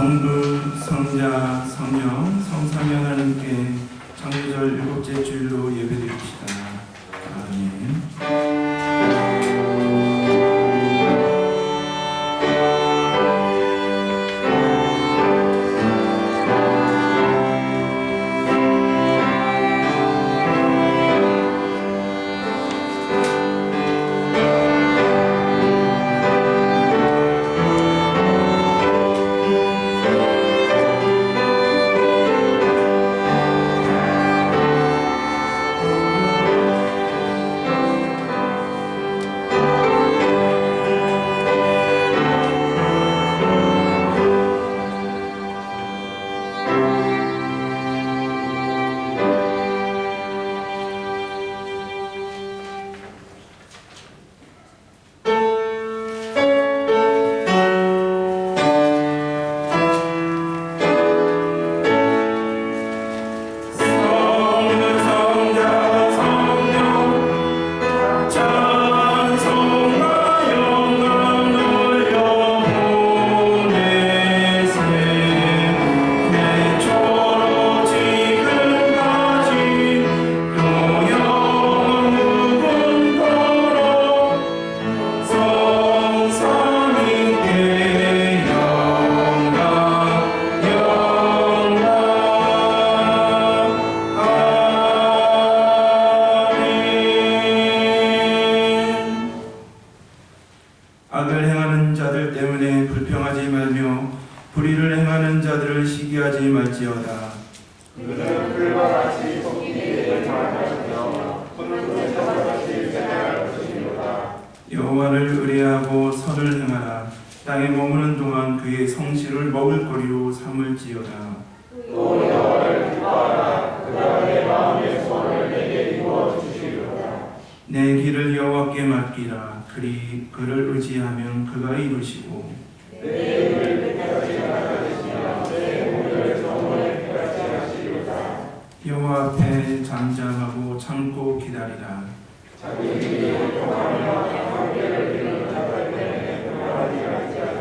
성부, 성자, 성령, 성삼위 하나님께 창조절 일곱째 주일로 예배드립시다. 아멘. 악을 행하는 자들 때문에 불평하지 말며 불의를 행하는 자들을 시기하지 말지어다. 그는 불과 같이 토끼에게 말하시며 푸른 사자같이 생활할 것이로다. 여호와를 의뢰하고 선을 행하라. 땅에 머무는 동안 그의 성실을 먹을거리로 삼을지어다. 또 여호와를 기뻐하라. 그가 내 마음의 소원을 내게 이루어 주시리로다. 내 길을 여호와께 맡기라. 그를 의지하면 그가 이루시고 내 일을 끝까지 나가시며 내 모든 소원을 끝까지 하시리로다. 여호와 앞에 잠잠하고 참고 기다리라. 자기 일이 고통하며 관계를 이루는 자들 때문에 불평하지 말지어다.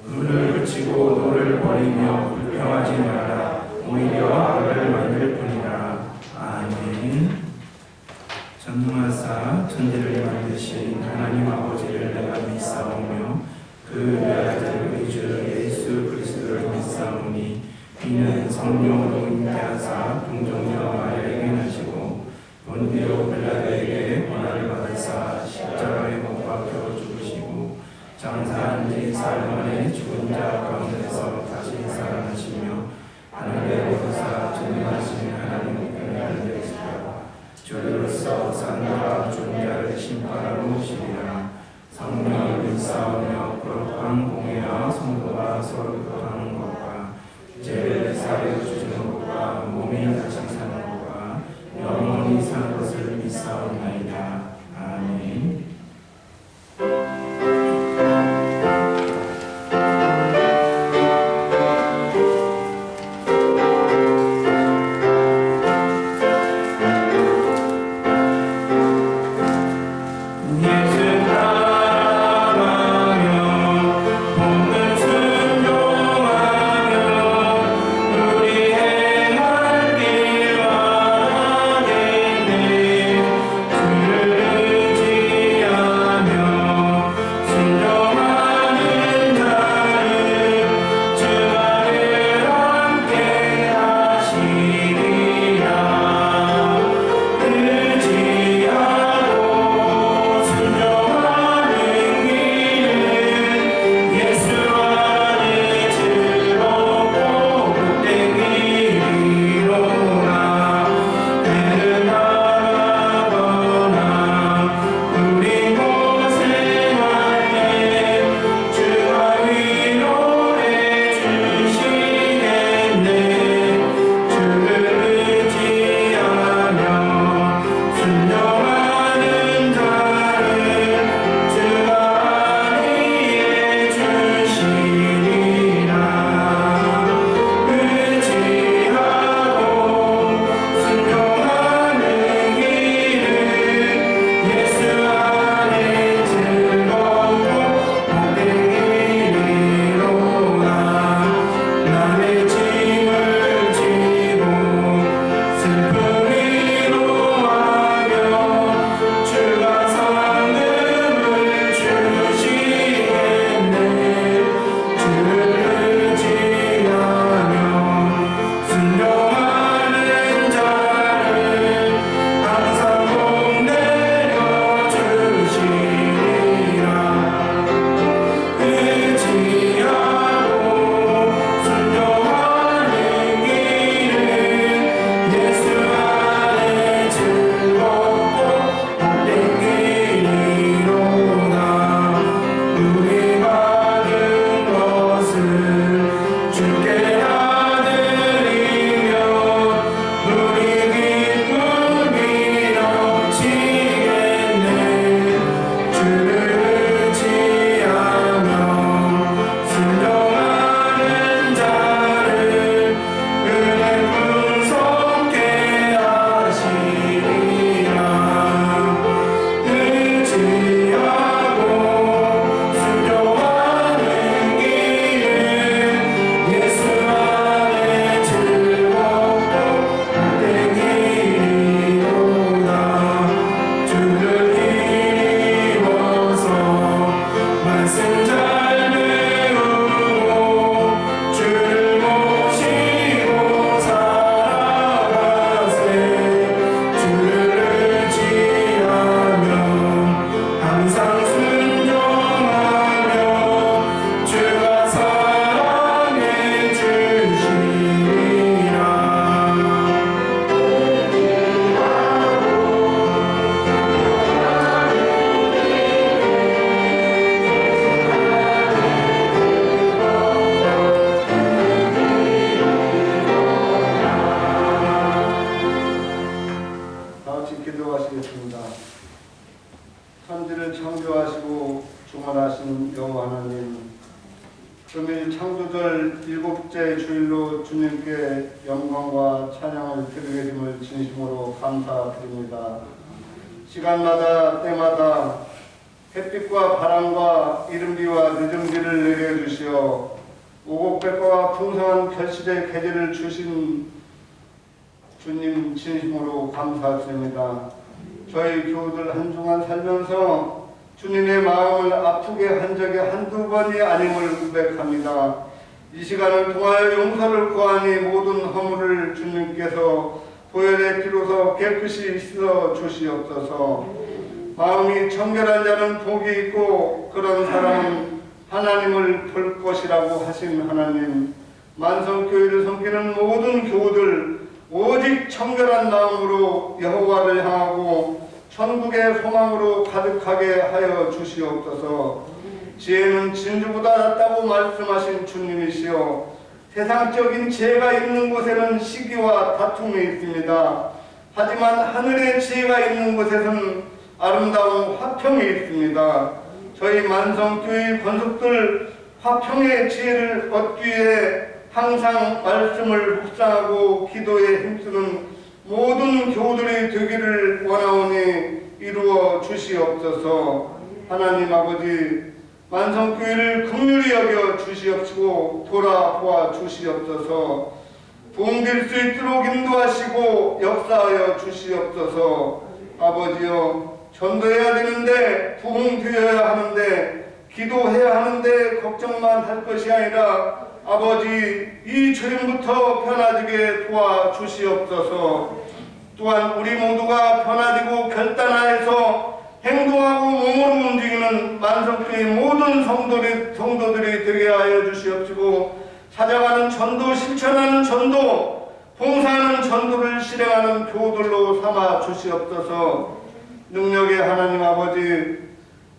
눈을 그치고 노를 버리며 불평하지 마라. 오히려 악을 만들 뿐이라. 아멘. 전능하사 천지를 만드신 하나님 아버지를 내가 믿사오며 그 아들 우리 주 예수 그리스도를 믿사오니 이는 성령으로 잉태하사 동정녀 마리아에게 나시고 본디오 빌라도에게 고난을 받으사 십자가에 못 박혀 죽으시고 장사한 지 사흘 만에 죽은 자 가운데서 다시 살아나시며 하늘에 오르사 전능하신 하나님 우편에 앉으시다. 주로서 산자와 존자를 심판하러 오시리라. 성령을 믿사오며 거룩한 공회와 성도가 서로 교통하는 것과 죄를 사려 주시는 것과 몸이 다시 사는 것과 영원히 사는 것을 믿사옵나이다. 아멘. 우리 행할 길 여호와 하나님, 금일 창조절 7째 주일로 주님께 영광과 찬양을 드리게 됨을 진심으로 감사드립니다. 시간마다 때마다 햇빛과 바람과 이른비와 늦은비를 내려주시어 오곡백과와 풍성한 결실의 계절을 주신 주님 진심으로 감사드립니다. 저희 교우들 한 주간 살면서 주님의 마음을 아프게 한 적이 한두 번이 아님을 고백합니다. 이 시간을 통하여 용서를 구하니 모든 허물을 주님께서 보혈의 피로서 깨끗이 씻어 주시옵소서. 마음이 청결한 자는 복이 있고 그런 사람은 하나님을 볼 것이라고 하신 하나님, 만성교회를 섬기는 모든 교우들 오직 청결한 마음으로 여호와를 향하고 천국의 소망으로 가득하게 하여 주시옵소서. 지혜는 진주보다 낫다고 말씀하신 주님이시여, 세상적인 지혜가 있는 곳에는 시기와 다툼이 있습니다. 하지만 하늘의 지혜가 있는 곳에는 아름다운 화평이 있습니다. 저희 만성교회 권속들 화평의 지혜를 얻기 위해 항상 말씀을 묵상하고 기도에 힘쓰는 모든 교우들이 되기를 원하오니 이루어 주시옵소서. 하나님 아버지, 만성교회를 긍휼히 여겨 주시옵시고 돌아보아 주시옵소서. 부흥될 수 있도록 인도하시고 역사하여 주시옵소서. 아버지여, 전도해야 되는데 부흥되어야 하는데 기도해야 하는데 걱정만 할 것이 아니라 아버지, 이 주님부터 변화되게 도와주시옵소서. 또한 우리 모두가 변화되고 결단하여서 행동하고 몸으로 움직이는 만성교회 모든 성도들이 되게 하여 주시옵시고, 찾아가는 전도, 실천하는 전도, 봉사하는 전도를 실행하는 교우들로 삼아 주시옵소서. 능력의 하나님 아버지,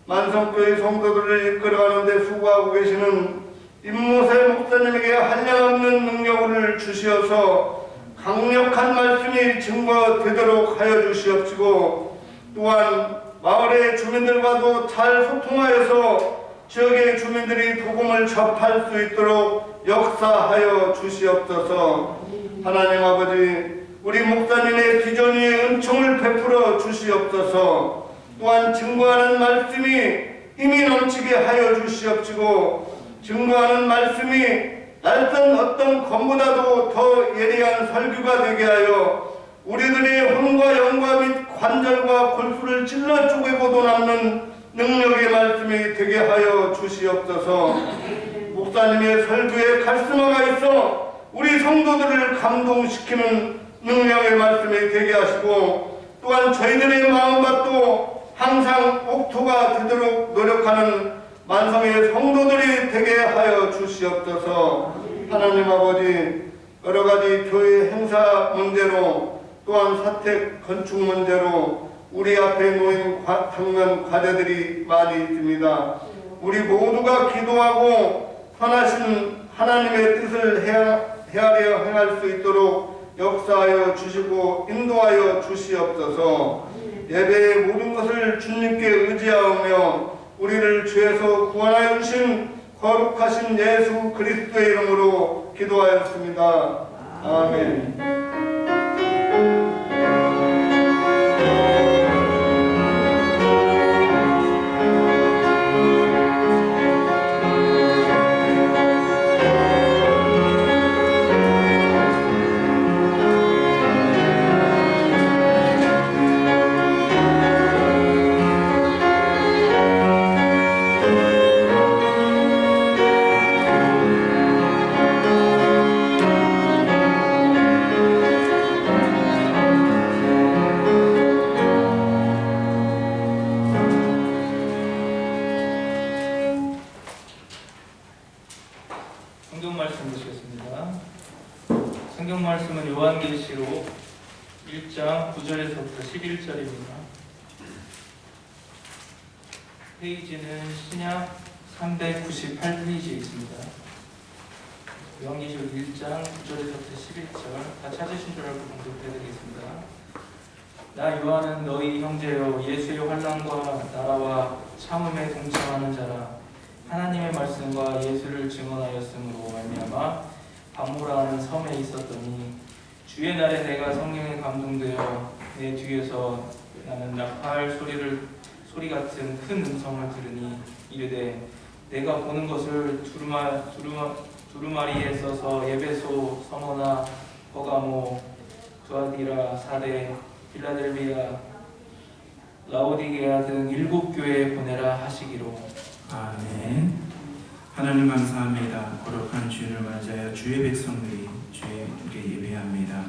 만성교회 성도들을 이끌어가는 데 수고하고 계시는 임모세 목사님에게 한량없는 능력을 주시어서 강력한 말씀이 증거되도록 하여 주시옵시고, 또한 마을의 주민들과도 잘 소통하여서 지역의 주민들이 복음을 접할 수 있도록 역사하여 주시옵소서. 하나님 아버지, 우리 목사님의 비전 위에 은총을 베풀어 주시옵소서. 또한 증거하는 말씀이 힘이 넘치게 하여 주시옵시고, 증거하는 말씀이 날선 어떤 검보다도 더 예리한 설교가 되게 하여 우리들의 혼과 영과 및 관절과 골수를 찔러 쪼개고도 남는 능력의 말씀이 되게 하여 주시옵소서. 목사님의 설교에 카리스마가 있어 우리 성도들을 감동시키는 능력의 말씀이 되게 하시고, 또한 저희들의 마음과 또 항상 옥토가 되도록 노력하는 만성의 성도들이 되게 하여 주시옵소서. 하나님 아버지, 여러가지 교회 행사 문제로 또한 사택 건축 문제로 우리 앞에 놓인 당면 과제들이 많이 있습니다. 우리 모두가 기도하고 선하신 하나님의 뜻을 헤아려 행할 수 있도록 역사하여 주시고 인도하여 주시옵소서. 예배의 모든 것을 주님께 의지하며 우리를 죄에서 구원하여 주신 거룩하신 예수 그리스도의 이름으로 기도하였습니다. 아멘. 성경 말씀 보시겠습니다. 성경 말씀은 요한계시록 1장 9절에서부터 11절입니다. 페이지는 신약 398페이지에 있습니다. 요한계시록 1장 9절에서부터 11절 다 찾으신 줄 알고 봉독해드리겠습니다. 나 요한은 너희 형제여 예수의 환난과 나라와 참음에 동참하는 자라. 하나님의 말씀과 예수를 증언하였으므로 말미암아 밤모라는 섬에 있었더니 주의 날에 내가 성령에 감동되어 내 뒤에서 나는 나팔 소리 같은 큰 음성을 들으니 이르되 내가 보는 것을 두루마리에 써서 에베소, 서머나, 버가모, 두아디라, 사데, 필라델비아, 라오디게아 등 7교회에 보내라 하시기로. 아멘. 하나님 감사합니다. 거룩한 주일을 맞이하여 주의 백성들이 주께 예배합니다.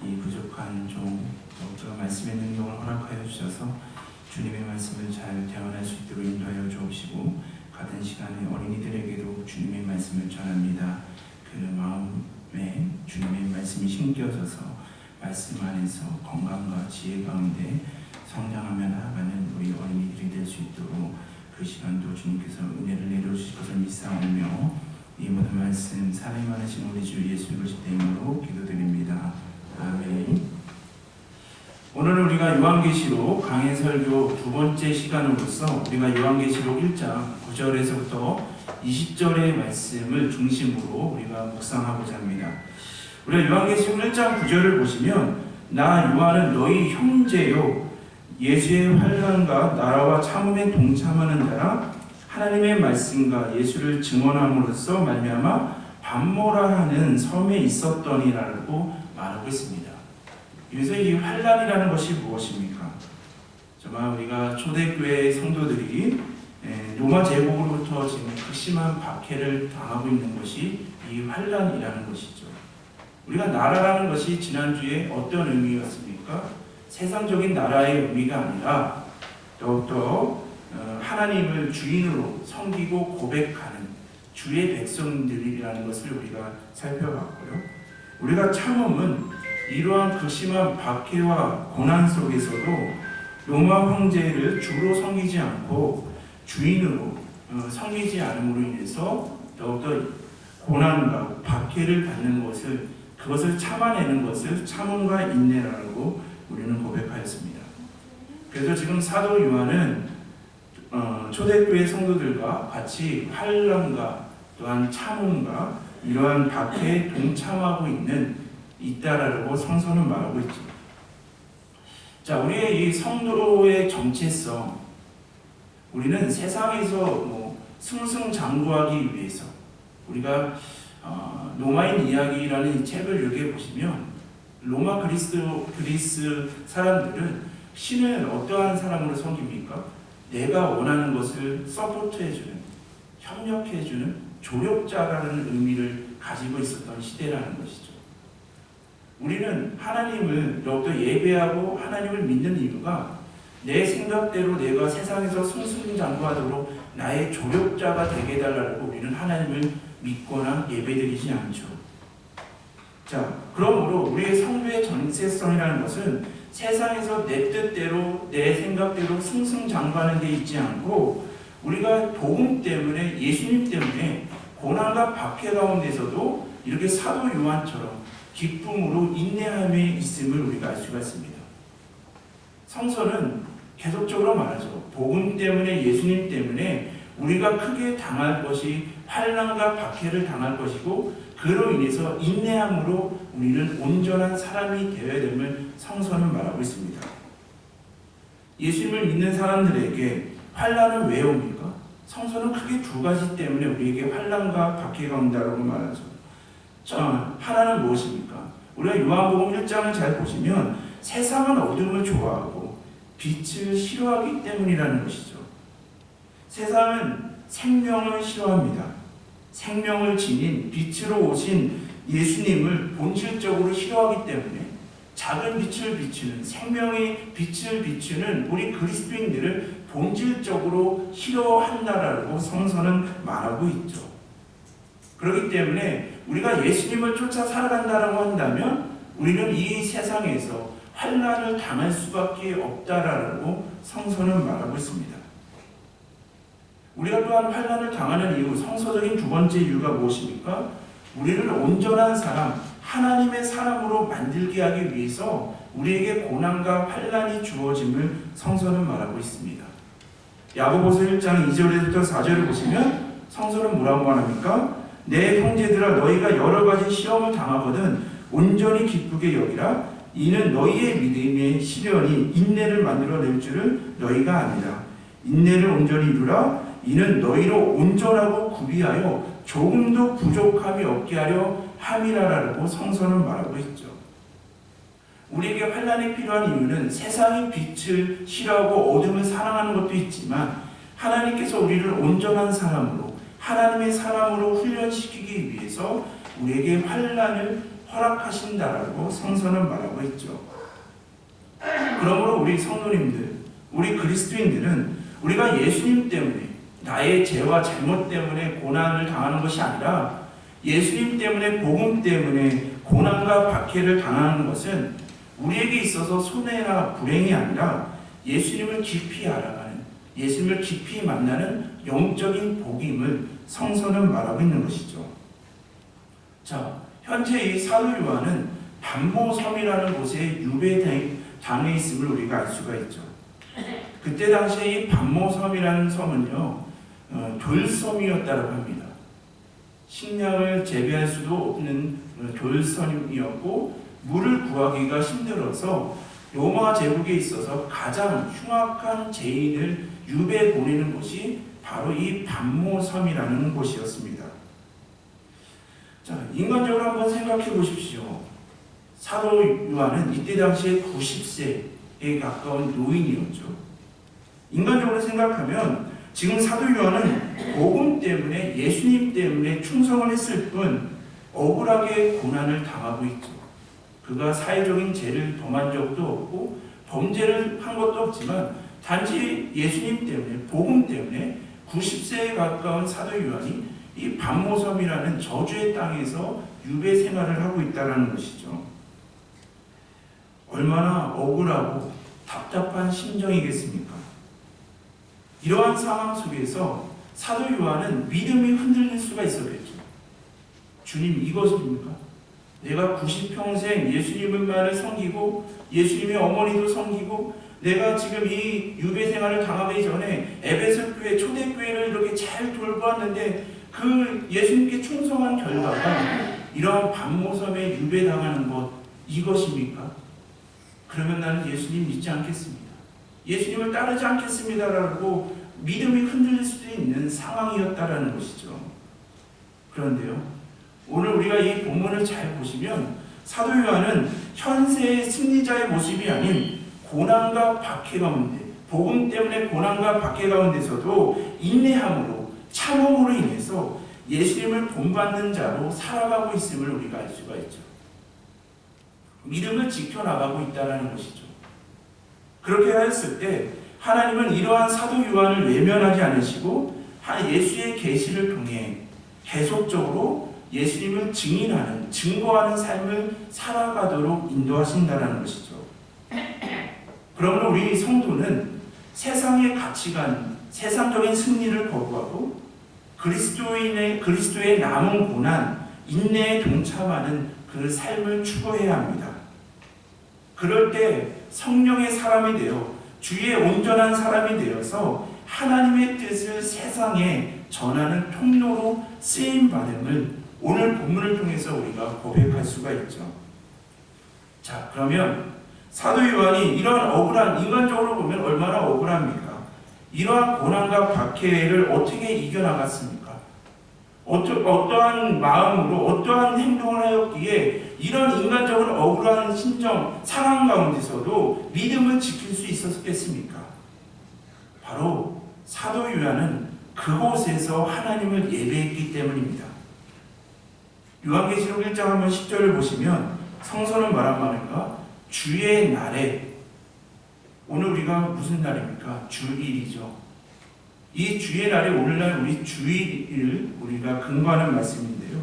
이 부족한 종 더욱더 말씀의 능력을 허락하여 주셔서 주님의 말씀을 잘 대언할 수 있도록 인도하여 주옵시고 같은 시간에 어린이들에게도 주님의 말씀을 전합니다. 그 마음에 주님의 말씀이 심겨져서 말씀 안에서 건강과 지혜 가운데 성장하며 나아가는 우리 어린이들이 될 수 있도록 그 시간도 주님께서 은혜를 내려주실 것을 믿사오며 이 모든 말씀 사랑이 많으신 우리 주 예수 그리스도의 이름으로 기도드립니다. 아멘. 오늘은 우리가 요한계시록 강해 설교 두 번째 시간으로서 우리가 요한계시록 1장 9절에서부터 20절의 말씀을 중심으로 우리가 묵상하고자 합니다. 우리가 요한계시록 1장 9절을 보시면 나 요한은 너희 형제요 예수의 환난과 나라와 참음에 동참하는 자라 하나님의 말씀과 예수를 증언함으로써 말미암아 밤모라 하는 섬에 있었더니라고 말하고 있습니다. 여기서 이 환난이라는 것이 무엇입니까? 정말 우리가 초대교회 성도들이 로마 제국으로부터 지금 극심한 박해를 당하고 있는 것이 이 환난이라는 것이죠. 우리가 나라라는 것이 지난주에 어떤 의미였습니까? 세상적인 나라의 의미가 아니라 더욱더 하나님을 주인으로 섬기고 고백하는 주의 백성들이라는 것을 우리가 살펴봤고요. 우리가 참음은 이러한 극심한 박해와 고난 속에서도 로마 황제를 주로 섬기지 않고 주인으로 섬기지 않음으로 인해서 더욱더 고난과 박해를 받는 것을 그것을 참아내는 것을 참음과 인내라고 우리는 고백하였습니다. 그래서 지금 사도 요한은 초대교회 성도들과 같이 환난과 또한 참음과 이러한 박해에 동참하고 있다라고 성서는 말하고 있죠. 자, 우리의 이 성도의 정체성, 우리는 세상에서 승승장구하기 위해서 우리가 로마인 이야기라는 이 책을 읽어보시면 로마 그리스 사람들은 신을 어떠한 사람으로 섬깁니까? 내가 원하는 것을 서포트해주는, 협력해주는 조력자라는 의미를 가지고 있었던 시대라는 것이죠. 우리는 하나님을 더욱더 예배하고 하나님을 믿는 이유가 내 생각대로 내가 세상에서 승승장구하도록 나의 조력자가 되게 해달라고 우리는 하나님을 믿거나 예배드리지 않죠. 자, 그러므로 우리의 성도의 정체성이라는 것은 세상에서 내 뜻대로 내 생각대로 승승장구하는 데 있지 않고 우리가 복음 때문에 예수님 때문에 고난과 박해 가운데서도 이렇게 사도 요한처럼 기쁨으로 인내함에 있음을 우리가 알 수가 있습니다. 성서는 계속적으로 말하죠. 복음 때문에 예수님 때문에 우리가 크게 당할 것이 환난과 박해를 당할 것이고 그로 인해서 인내함으로 우리는 온전한 사람이 되어야 됨을 성서는 말하고 있습니다. 예수님을 믿는 사람들에게 환난은 왜 옵니까? 성서는 크게 두 가지 때문에 우리에게 환난과 박해가 온다고 말하죠. 자, 하나는 무엇입니까? 우리가 요한복음 1장을 잘 보시면 세상은 어둠을 좋아하고 빛을 싫어하기 때문이라는 것이죠. 세상은 생명을 싫어합니다. 생명을 지닌 빛으로 오신 예수님을 본질적으로 싫어하기 때문에 작은 빛을 비추는 생명의 빛을 비추는 우리 그리스도인들을 본질적으로 싫어한다라고 성서는 말하고 있죠. 그렇기 때문에 우리가 예수님을 쫓아 살아간다라고 한다면 우리는 이 세상에서 환난을 당할 수밖에 없다라고 성서는 말하고 있습니다. 우리가 또한 환난을 당하는 이유, 성서적인 두 번째 이유가 무엇입니까? 우리를 온전한 사람, 하나님의 사람으로 만들게 하기 위해서 우리에게 고난과 환난이 주어짐을 성서는 말하고 있습니다. 야고보서 1장 2절에부터 4절을 보시면 성서는 뭐라고 말합니까? 내 형제들아 너희가 여러 가지 시험을 당하거든 온전히 기쁘게 여기라. 이는 너희의 믿음의 시련이 인내를 만들어낼 줄을 너희가 아니라. 인내를 온전히 이루라. 이는 너희로 온전하고 구비하여 조금도 부족함이 없게 하려 함이라라고 성서는 말하고 있죠. 우리에게 환난이 필요한 이유는 세상이 빛을 싫어하고 어둠을 사랑하는 것도 있지만 하나님께서 우리를 온전한 사람으로 하나님의 사람으로 훈련시키기 위해서 우리에게 환난을 허락하신다라고 성서는 말하고 있죠. 그러므로 우리 성도님들, 우리 그리스도인들은 우리가 예수님 때문에 나의 죄와 잘못 때문에 고난을 당하는 것이 아니라 예수님 때문에 복음 때문에 고난과 박해를 당하는 것은 우리에게 있어서 손해나 불행이 아니라 예수님을 깊이 알아가는, 예수님을 깊이 만나는 영적인 복임을 성서는 말하고 있는 것이죠. 자, 현재 이 사도 요한은 반모섬이라는 곳에 유배당해 있음을 우리가 알 수가 있죠. 그때 당시에 이 반모섬이라는 섬은요, 돌섬이었다고 합니다. 식량을 재배할 수도 없는 돌섬이었고 물을 구하기가 힘들어서 로마 제국에 있어서 가장 흉악한 죄인을 유배 보내는 곳이 바로 이 반모섬이라는 곳이었습니다. 자, 인간적으로 한번 생각해 보십시오. 사도 요한은 이때 당시에 90세에 가까운 노인이었죠. 인간적으로 생각하면 지금 사도 요한은 복음 때문에 예수님 때문에 충성을 했을 뿐 억울하게 고난을 당하고 있죠. 그가 사회적인 죄를 범한 적도 없고 범죄를 한 것도 없지만 단지 예수님 때문에 복음 때문에 90세에 가까운 사도 요한이 이 반모섬이라는 저주의 땅에서 유배 생활을 하고 있다는 것이죠. 얼마나 억울하고 답답한 심정이겠습니까? 이러한 상황 속에서 사도 요한은 믿음이 흔들릴 수가 있었겠죠. 주님, 이것입니까? 내가 90평생 예수님만을 섬기고 예수님의 어머니도 섬기고 내가 지금 이 유배 생활을 당하기 전에 에베소 교회 초대교회를 이렇게 잘 돌보았는데 그 예수님께 충성한 결과가 이러한 반모섬에 유배당하는 것, 이것입니까? 그러면 나는 예수님 믿지 않겠습니다. 예수님을 따르지 않겠습니다라고 믿음이 흔들릴 수도 있는 상황이었다라는 것이죠. 그런데요, 오늘 우리가 이 본문을 잘 보시면 사도 요한은 현세의 승리자의 모습이 아닌 고난과 박해 가운데, 복음 때문에 고난과 박해 가운데서도 인내함으로 참음으로 인해서 예수님을 본받는 자로 살아가고 있음을 우리가 알 수가 있죠. 믿음을 지켜나가고 있다는 것이죠. 그렇게 하였을 때 하나님은 이러한 사도 요한을 외면하지 않으시고 예수의 계시를 통해 계속적으로 예수님을 증인하는, 증거하는 삶을 살아가도록 인도하신다는 것이죠. 그러므로 우리 성도는 세상의 가치관, 세상적인 승리를 거부하고 그리스도의 남은 고난, 인내에 동참하는 그 삶을 추구해야 합니다. 그럴 때 성령의 사람이 되어 주의 온전한 사람이 되어서 하나님의 뜻을 세상에 전하는 통로로 쓰임받음을 오늘 본문을 통해서 우리가 고백할 수가 있죠. 자, 그러면 사도 요한이 이러한 억울한, 인간적으로 보면 얼마나 억울합니까? 이러한 고난과 박해를 어떻게 이겨나갔습니까? 어떠한 마음으로 어떠한 행동을 하였기에 이런 인간적으로 억울한 심정, 상황 가운데서도 믿음을 지킬 수 있었겠습니까? 바로 사도 요한은 그곳에서 하나님을 예배했기 때문입니다. 요한계시록 1장 한번 10절을 보시면 성서는 말합니까? 주의 날에, 오늘 우리가 무슨 날입니까? 주일이죠. 이 주의 날에 오늘날 우리 주일을 우리가 근거하는 말씀인데요.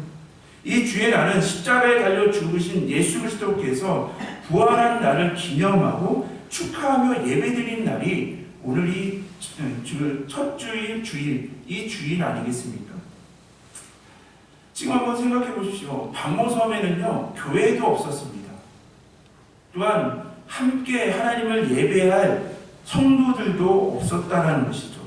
이 주의 날은 십자가에 달려 죽으신 예수 그리스도께서 부활한 날을 기념하고 축하하며 예배드린 날이 오늘 이 첫 주일, 이 주일 아니겠습니까? 지금 한번 생각해 보십시오. 반모섬에는요, 교회도 없었습니다. 또한 함께 하나님을 예배할 성도들도 없었다라는 것이죠.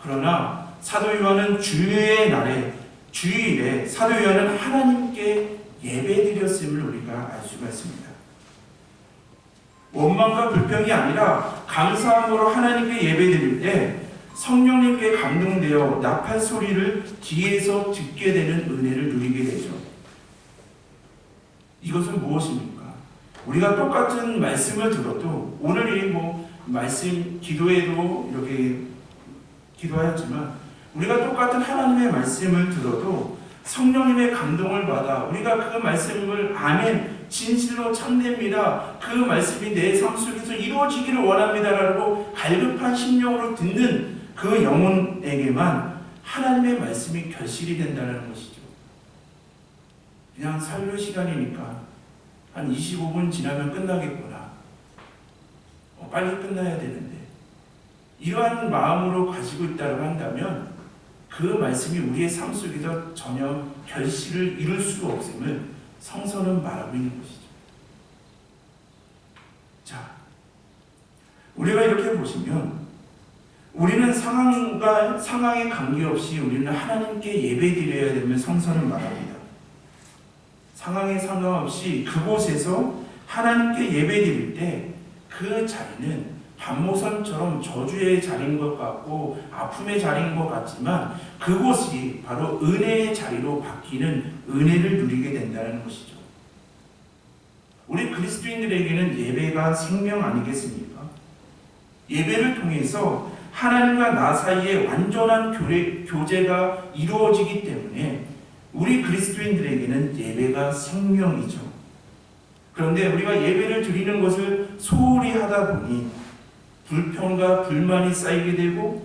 그러나 사도 요한은 주의 날에 주일에 사도 요한은 하나님께 예배드렸음을 우리가 알 수가 있습니다. 원망과 불평이 아니라 감사함으로 하나님께 예배드릴 때 성령님께 감동되어 나팔 소리를 뒤에서 듣게 되는 은혜를 누리게 되죠. 이것은 무엇입니까? 우리가 똑같은 말씀을 들어도 오늘 말씀 기도에도 이렇게 기도하였지만 우리가 똑같은 하나님의 말씀을 들어도 성령님의 감동을 받아 우리가 그 말씀을 아멘 진실로 참됩니다. 그 말씀이 내 삶 속에서 이루어지기를 원합니다라고 갈급한 심령으로 듣는 그 영혼에게만 하나님의 말씀이 결실이 된다는 것이죠. 그냥 설교 시간이니까 한 25분 지나면 끝나겠구나. 빨리 끝나야 되는데. 이러한 마음으로 가지고 있다고 한다면 그 말씀이 우리의 삶 속에서 전혀 결실을 이룰 수 없음을 성서는 말하고 있는 것이죠. 자, 우리가 이렇게 보시면 우리는 상황에 관계없이 우리는 하나님께 예배드려야 되면 성서는 말합니다. 상황에 상관없이 그곳에서 하나님께 예배드릴 때 그 자리는 반모선처럼 저주의 자리인 것 같고 아픔의 자리인 것 같지만 그곳이 바로 은혜의 자리로 바뀌는 은혜를 누리게 된다는 것이죠. 우리 그리스도인들에게는 예배가 생명 아니겠습니까? 예배를 통해서 하나님과 나 사이에 완전한 교제가 이루어지기 때문에 우리 그리스도인들에게는 예배가 생명이죠. 그런데 우리가 예배를 드리는 것을 소홀히 하다 보니 불평과 불만이 쌓이게 되고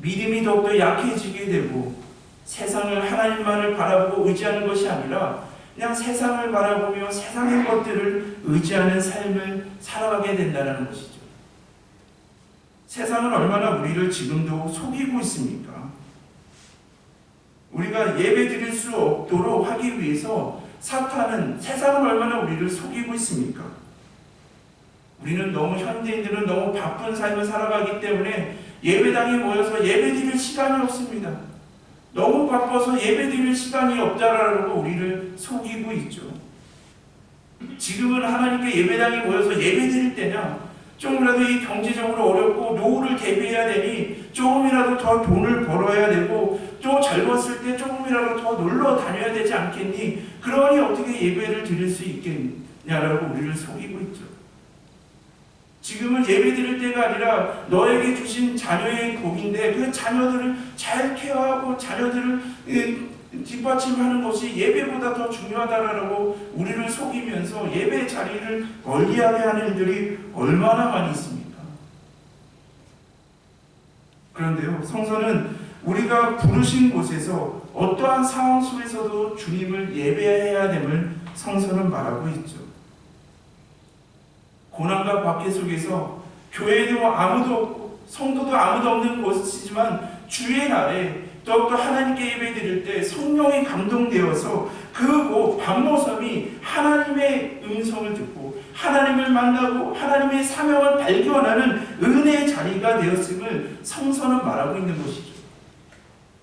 믿음이 더욱더 약해지게 되고 세상을 하나님만을 바라보고 의지하는 것이 아니라 그냥 세상을 바라보며 세상의 것들을 의지하는 삶을 살아가게 된다는 것이죠. 세상은 얼마나 우리를 지금도 속이고 있습니까? 우리가 예배 드릴 수 없도록 하기 위해서 세상은 얼마나 우리를 속이고 있습니까? 우리는 현대인들은 너무 바쁜 삶을 살아가기 때문에 예배당에 모여서 예배 드릴 시간이 없습니다. 너무 바빠서 예배 드릴 시간이 없다라고 우리를 속이고 있죠. 지금은 하나님께 예배당에 모여서 예배 드릴 때냐? 조금이라도 이 경제적으로 어렵고 노후를 대비해야 되니 조금이라도 더 돈을 벌어야 되고 또 젊었을 때 조금이라도 더 놀러 다녀야 되지 않겠니? 그러니 어떻게 예배를 드릴 수 있겠냐라고 우리를 속이고 있죠. 지금은 예배 드릴 때가 아니라 너에게 주신 자녀의 복인데 그 자녀들을 잘 케어하고 자녀들을 뒷받침하는 것이 예배보다 더 중요하다라고 우리를 속이면서 예배 자리를 멀리하게 하는 일들이 얼마나 많이 있습니까? 그런데요, 성서는 우리가 부르신 곳에서 어떠한 상황 속에서도 주님을 예배해야 됨을 성서는 말하고 있죠. 고난과 박해 속에서 교회도 아무도 없고 성도도 아무도 없는 곳이지만 주의 날에 더욱더 하나님께 예배드릴 때 성령이 감동되어서 그곳 반모섬이 하나님의 음성을 듣고 하나님을 만나고 하나님의 사명을 발견하는 은혜의 자리가 되었음을 성서는 말하고 있는 것이죠.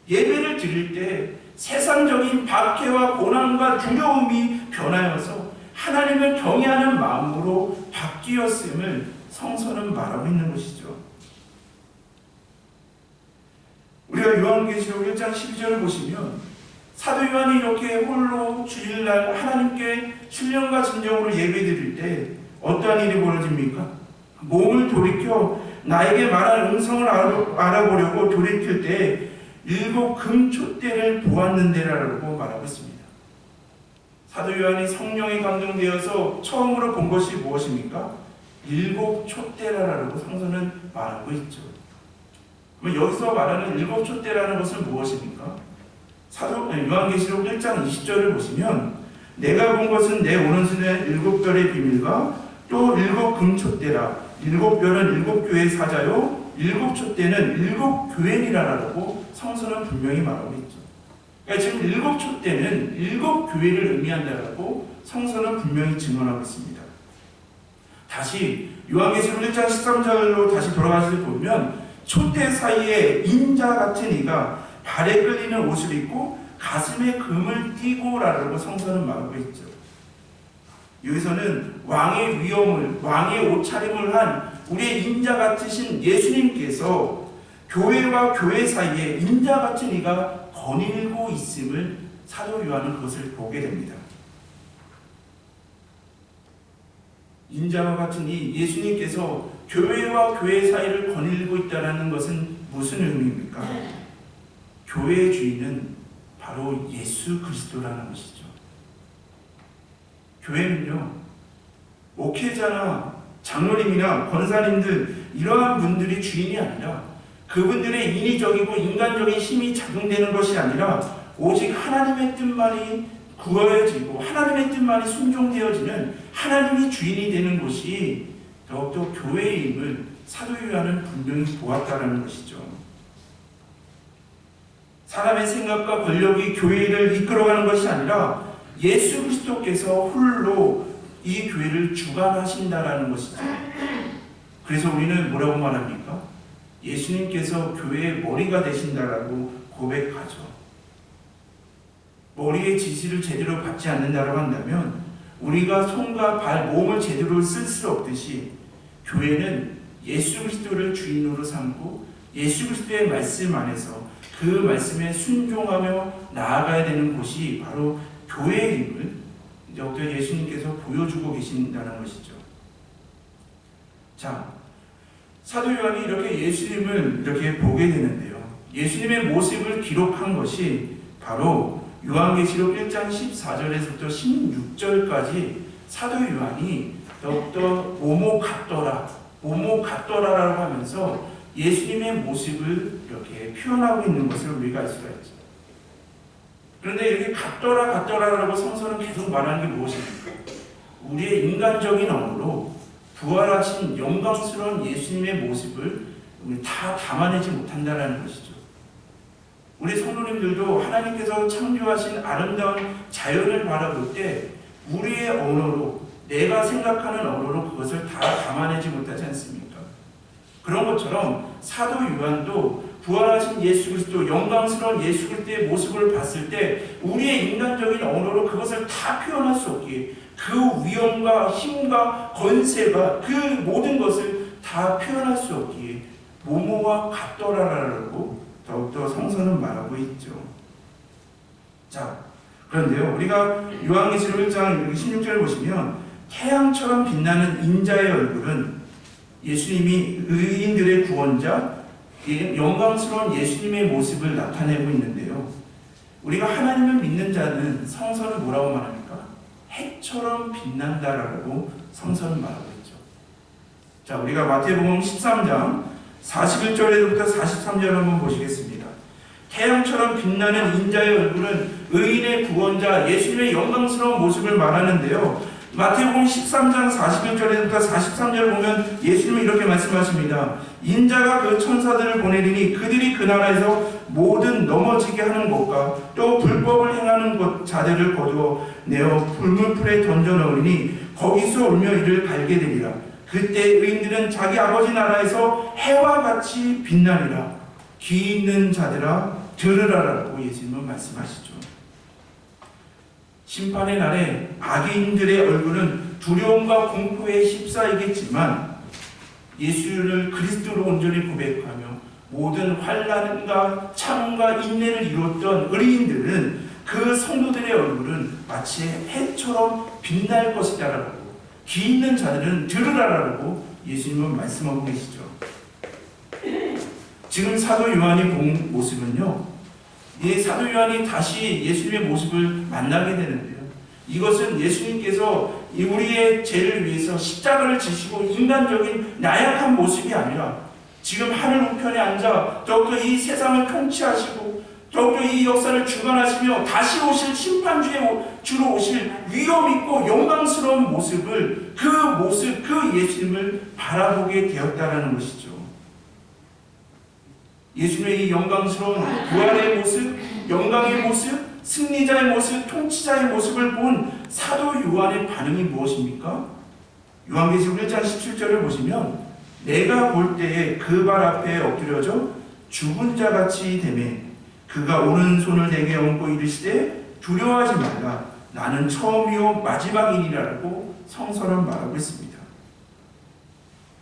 예배를 드릴 때 세상적인 박해와 고난과 두려움이 변하여서 하나님을 경외하는 마음으로 바뀌었음을 성서는 말하고 있는 것이죠. 우리가 요한계시록 1장 12절을 보시면 사도 요한이 이렇게 홀로 주일날 하나님께 신령과 진정으로 예배드릴 때 어떠한 일이 벌어집니까? 몸을 돌이켜 나에게 말한 음성을 알아보려고 돌이킬 때 7 금촛대를 보았는데라고 말하고 있습니다. 사도 요한이 성령에 감동되어서 처음으로 본 것이 무엇입니까? 7 촛대라고 성서는 말하고 있죠. 그럼 여기서 말하는 7 촛대라는 것은 무엇입니까? 요한계시록 1장 20절을 보시면 내가 본 것은 내 오른손에 7별의 비밀과 또 7 금촛대라. 7별은 7교회의 사자요 7 촛대는 7 교회니라라고 성서는 분명히 말하고 있죠. 그러니까 지금 7 촛대는 7 교회를 의미한다라고 성서는 분명히 증언하고 있습니다. 다시 요한계시록 1장 13절로 다시 돌아가서 보면 촛대 사이에 인자 같은 이가 발에 끌리는 옷을 입고 가슴에 금을 띠고라고 성서는 말하고 있죠. 여기서는 왕의 위엄을, 왕의 옷차림을 한 우리의 인자 같으신 예수님께서 교회와 교회 사이에 인자 같은 이가 거닐고 있음을 사도 요한은 그것을 보게 됩니다. 인자와 같은 이 예수님께서 교회와 교회 사이를 거닐고 있다는 것은 무슨 의미입니까? 교회의 주인은 바로 예수 그리스도라는 것이죠. 교회는요, 목회자나 장로님이나 권사님들 이러한 분들이 주인이 아니라 그분들의 인위적이고 인간적인 힘이 작용되는 것이 아니라 오직 하나님의 뜻만이 구어지고 하나님의 뜻만이 순종되어지는 하나님이 주인이 되는 것이 더욱더 교회임을 사도 요한은 분명히 보았다는 것이죠. 사람의 생각과 권력이 교회를 이끌어가는 것이 아니라 예수 그리스도께서 홀로 이 교회를 주관하신다라는 것이죠. 그래서 우리는 뭐라고 말합니까? 예수님께서 교회의 머리가 되신다라고 고백하죠. 머리의 지시를 제대로 받지 않는다고 한다면 우리가 손과 발, 몸을 제대로 쓸 수 없듯이 교회는 예수 그리스도를 주인으로 삼고 예수 그리스도의 말씀 안에서 그 말씀에 순종하며 나아가야 되는 곳이 바로 교회임을 더욱더 예수님께서 보여주고 계신다는 것이죠. 자, 사도 요한이 이렇게 예수님을 이렇게 보게 되는데요. 예수님의 모습을 기록한 것이 바로 요한계시록 1장 14절에서부터 16절까지 사도 요한이 더욱더 모모 같더라라고 하면서 예수님의 모습을 이렇게 표현하고 있는 것을 우리가 알 수가 있죠. 그런데 이렇게 같더라라고 성서는 계속 말하는 게 무엇입니까? 우리의 인간적인 언어로 부활하신 영광스러운 예수님의 모습을 우리 다 담아내지 못한다는 것이죠. 우리 성도님들도 하나님께서 창조하신 아름다운 자연을 바라볼 때 우리의 언어로, 내가 생각하는 언어로 그것을 다 담아내지 못하지 않습니까? 그런 것처럼 사도 요한도 부활하신 예수 그리스도, 영광스러운 예수 그리스도의 모습을 봤을 때 우리의 인간적인 언어로 그것을 다 표현할 수 없기에 그 위엄과 힘과 권세가 그 모든 것을 다 표현할 수 없기에 모모와 같더라라고 더욱더 성서는 말하고 있죠. 자, 그런데요, 우리가 요한계시록 1장 16절을 보시면 태양처럼 빛나는 인자의 얼굴은 예수님이 의인들의 구원자, 영광스러운 예수님의 모습을 나타내고 있는데요. 우리가 하나님을 믿는 자는 성서는 뭐라고 말합니까? 해처럼 빛난다라고 성서는 말하고 있죠. 자, 우리가 마태복음 13장 41절에서부터 43절 한번 보시겠습니다. 태양처럼 빛나는 인자의 얼굴은 의인의 구원자 예수님의 영광스러운 모습을 말하는데요. 마태복음 13장 41절에서부터 43절 보면 예수님은 이렇게 말씀하십니다. 인자가 그 천사들을 보내리니 그들이 그 나라에서 모든 넘어지게 하는 것과 또 불법을 행하는 것 자들을 거두어 내어 불문풀에 던져 넣으리니 거기서 울며 이를 갈게 되리라. 그때 의인들은 자기 아버지 나라에서 해와 같이 빛나리라. 귀 있는 자들아 들으라라고 예수님은 말씀하시죠. 심판의 날에 악인들의 얼굴은 두려움과 공포에 휩싸이겠지만 예수를 그리스도로 온전히 고백하며 모든 환난과 참음과 인내를 이뤘던 의인들은 그 성도들의 얼굴은 마치 해처럼 빛날 것이다라고, 귀 있는 자들은 들으라라고 예수님은 말씀하고 계시죠. 지금 사도 요한이 본 모습은요, 이 사도 요한이 다시 예수님의 모습을 만나게 되는데요. 이것은 예수님께서 우리의 죄를 위해서 십자가를 지시고 인간적인 나약한 모습이 아니라 지금 하늘 우편에 앉아 더욱더 이 세상을 통치하시고 더욱더 이 역사를 주관하시며 다시 오실 심판주의 주로 오실 위엄 있고 영광스러운 모습을, 그 모습, 그 예수님을 바라보게 되었다라는 것이죠. 예수님의 이 영광스러운 부활의 모습, 영광의 모습, 승리자의 모습, 통치자의 모습을 본 사도 요한의 반응이 무엇입니까? 요한계시록 1장 17절을 보시면 내가 볼 때에 그 발 앞에 엎드려져 죽은 자같이 되매 그가 오른손을 내게 얹고 이르시되 두려워하지 말라 나는 처음이요 마지막이니라고 성서는 말하고 있습니다.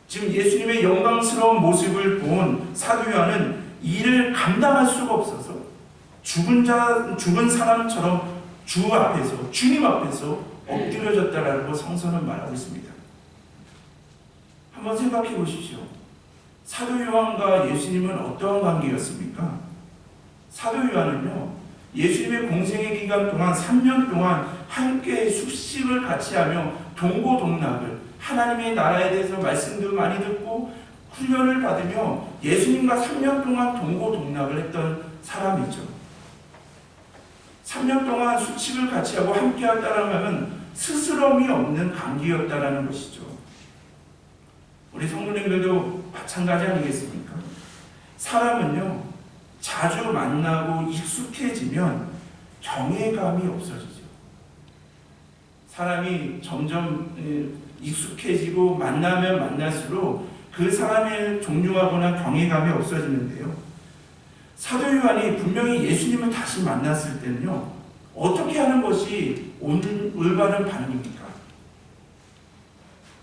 지금 예수님의 영광스러운 모습을 본 사도 요한은 이를 감당할 수가 없어서 죽은 사람처럼 주님 앞에서 엎드려졌다라고 성서는 말하고 있습니다. 한번 생각해 보십시오. 사도 요한과 예수님은 어떠한 관계였습니까? 사도 요한은요, 예수님의 공생의 기간 동안 3년 동안 함께 숙식을 같이 하며 동고동락을 하나님의 나라에 대해서 말씀도 많이 듣고 훈련을 받으며 예수님과 3년 동안 동고동락을 했던 사람이죠. 3년 동안 숙식을 같이 하고 함께 했다는 것은 스스럼이 없는 관계였다는 것이죠. 우리 성도님들도 마찬가지 아니겠습니까? 사람은요, 자주 만나고 익숙해지면 경외감이 없어지죠. 사람이 점점 익숙해지고 만나면 만날수록 그 사람의 존중하거나 경외감이 없어지는데요. 사도 요한이 분명히 예수님을 다시 만났을 때는요, 어떻게 하는 것이 올바른 반응입니까?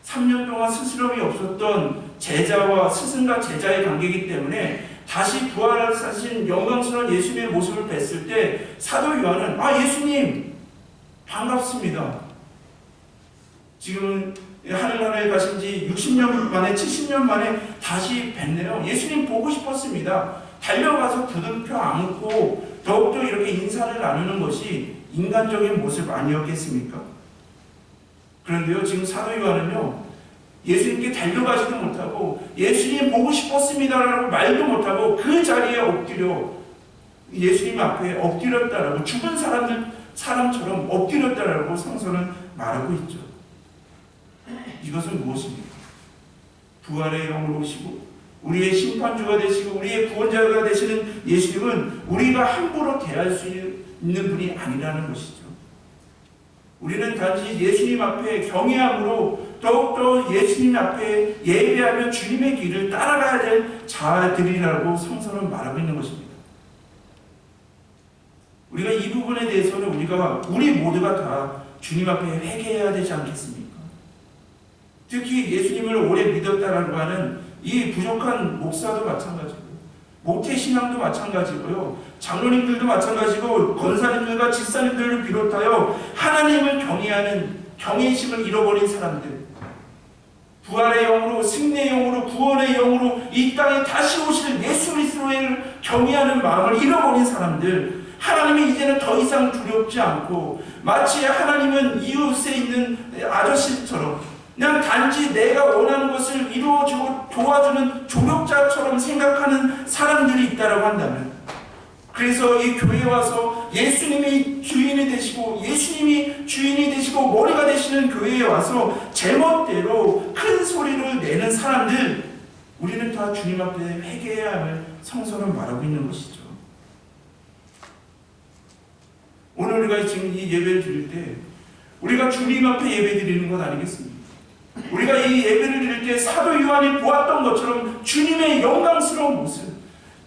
3년 동안 스스럼이 없었던 제자와 스승과 제자의 관계이기 때문에 다시 부활하신 영광스러운 예수님의 모습을 뵀을 때 사도 요한은 예수님 반갑습니다. 지금은 하늘나라에 가신 지 60년 만에 70년 만에 다시 뵀네요. 예수님 보고 싶었습니다. 달려가서 부둥켜 안고 더욱더 이렇게 인사를 나누는 것이 인간적인 모습 아니었겠습니까? 그런데요, 지금 사도 요한은요, 예수님께 달려가지도 못하고 예수님 보고 싶었습니다라고 말도 못하고 그 자리에 엎드려 예수님 앞에 엎드렸다라고, 죽은 사람처럼 엎드렸다라고 성서는 말하고 있죠. 이것은 무엇입니까? 부활의 영으로 오시고 우리의 심판주가 되시고 우리의 구원자가 되시는 예수님은 우리가 함부로 대할 수 있는 분이 아니라는 것이죠. 우리는 단지 예수님 앞에 경외함으로 더욱더 예수님 앞에 예배하며 주님의 길을 따라가야 될 자들이라고 성서는 말하고 있는 것입니다. 우리가 이 부분에 대해서는 우리 모두가 다 주님 앞에 회개해야 되지 않겠습니까? 특히 예수님을 오래 믿었다라고 하는 이 부족한 목사도 마찬가지고 모태신앙도 마찬가지고요, 장로님들도 마찬가지고 권사님들과 집사님들을 비롯하여 하나님을 경외하는 경외심을 잃어버린 사람들, 부활의 영으로, 승리의 영으로, 구원의 영으로 이 땅에 다시 오실 예수 그리스도를 경외하는 마음을 잃어버린 사람들, 하나님이 이제는 더 이상 두렵지 않고 마치 하나님은 이웃에 있는 아저씨처럼 그냥 단지 내가 원하는 것을 이루어주고 도와주는 조력자처럼 생각하는 사람들이 있다고 한다면, 그래서 이 교회에 와서 예수님이 주인이 되시고 예수님이 주인이 되시고 머리가 되시는 교회에 와서 제멋대로 큰 소리를 내는 사람들, 우리는 다 주님 앞에 회개해야 함을 성서는 말하고 있는 것이죠. 오늘 우리가 지금 이 예배를 드릴 때 우리가 주님 앞에 예배 드리는 것 아니겠습니까? 우리가 이 예배를 드릴 때 사도 요한이 보았던 것처럼 주님의 영광스러운 모습,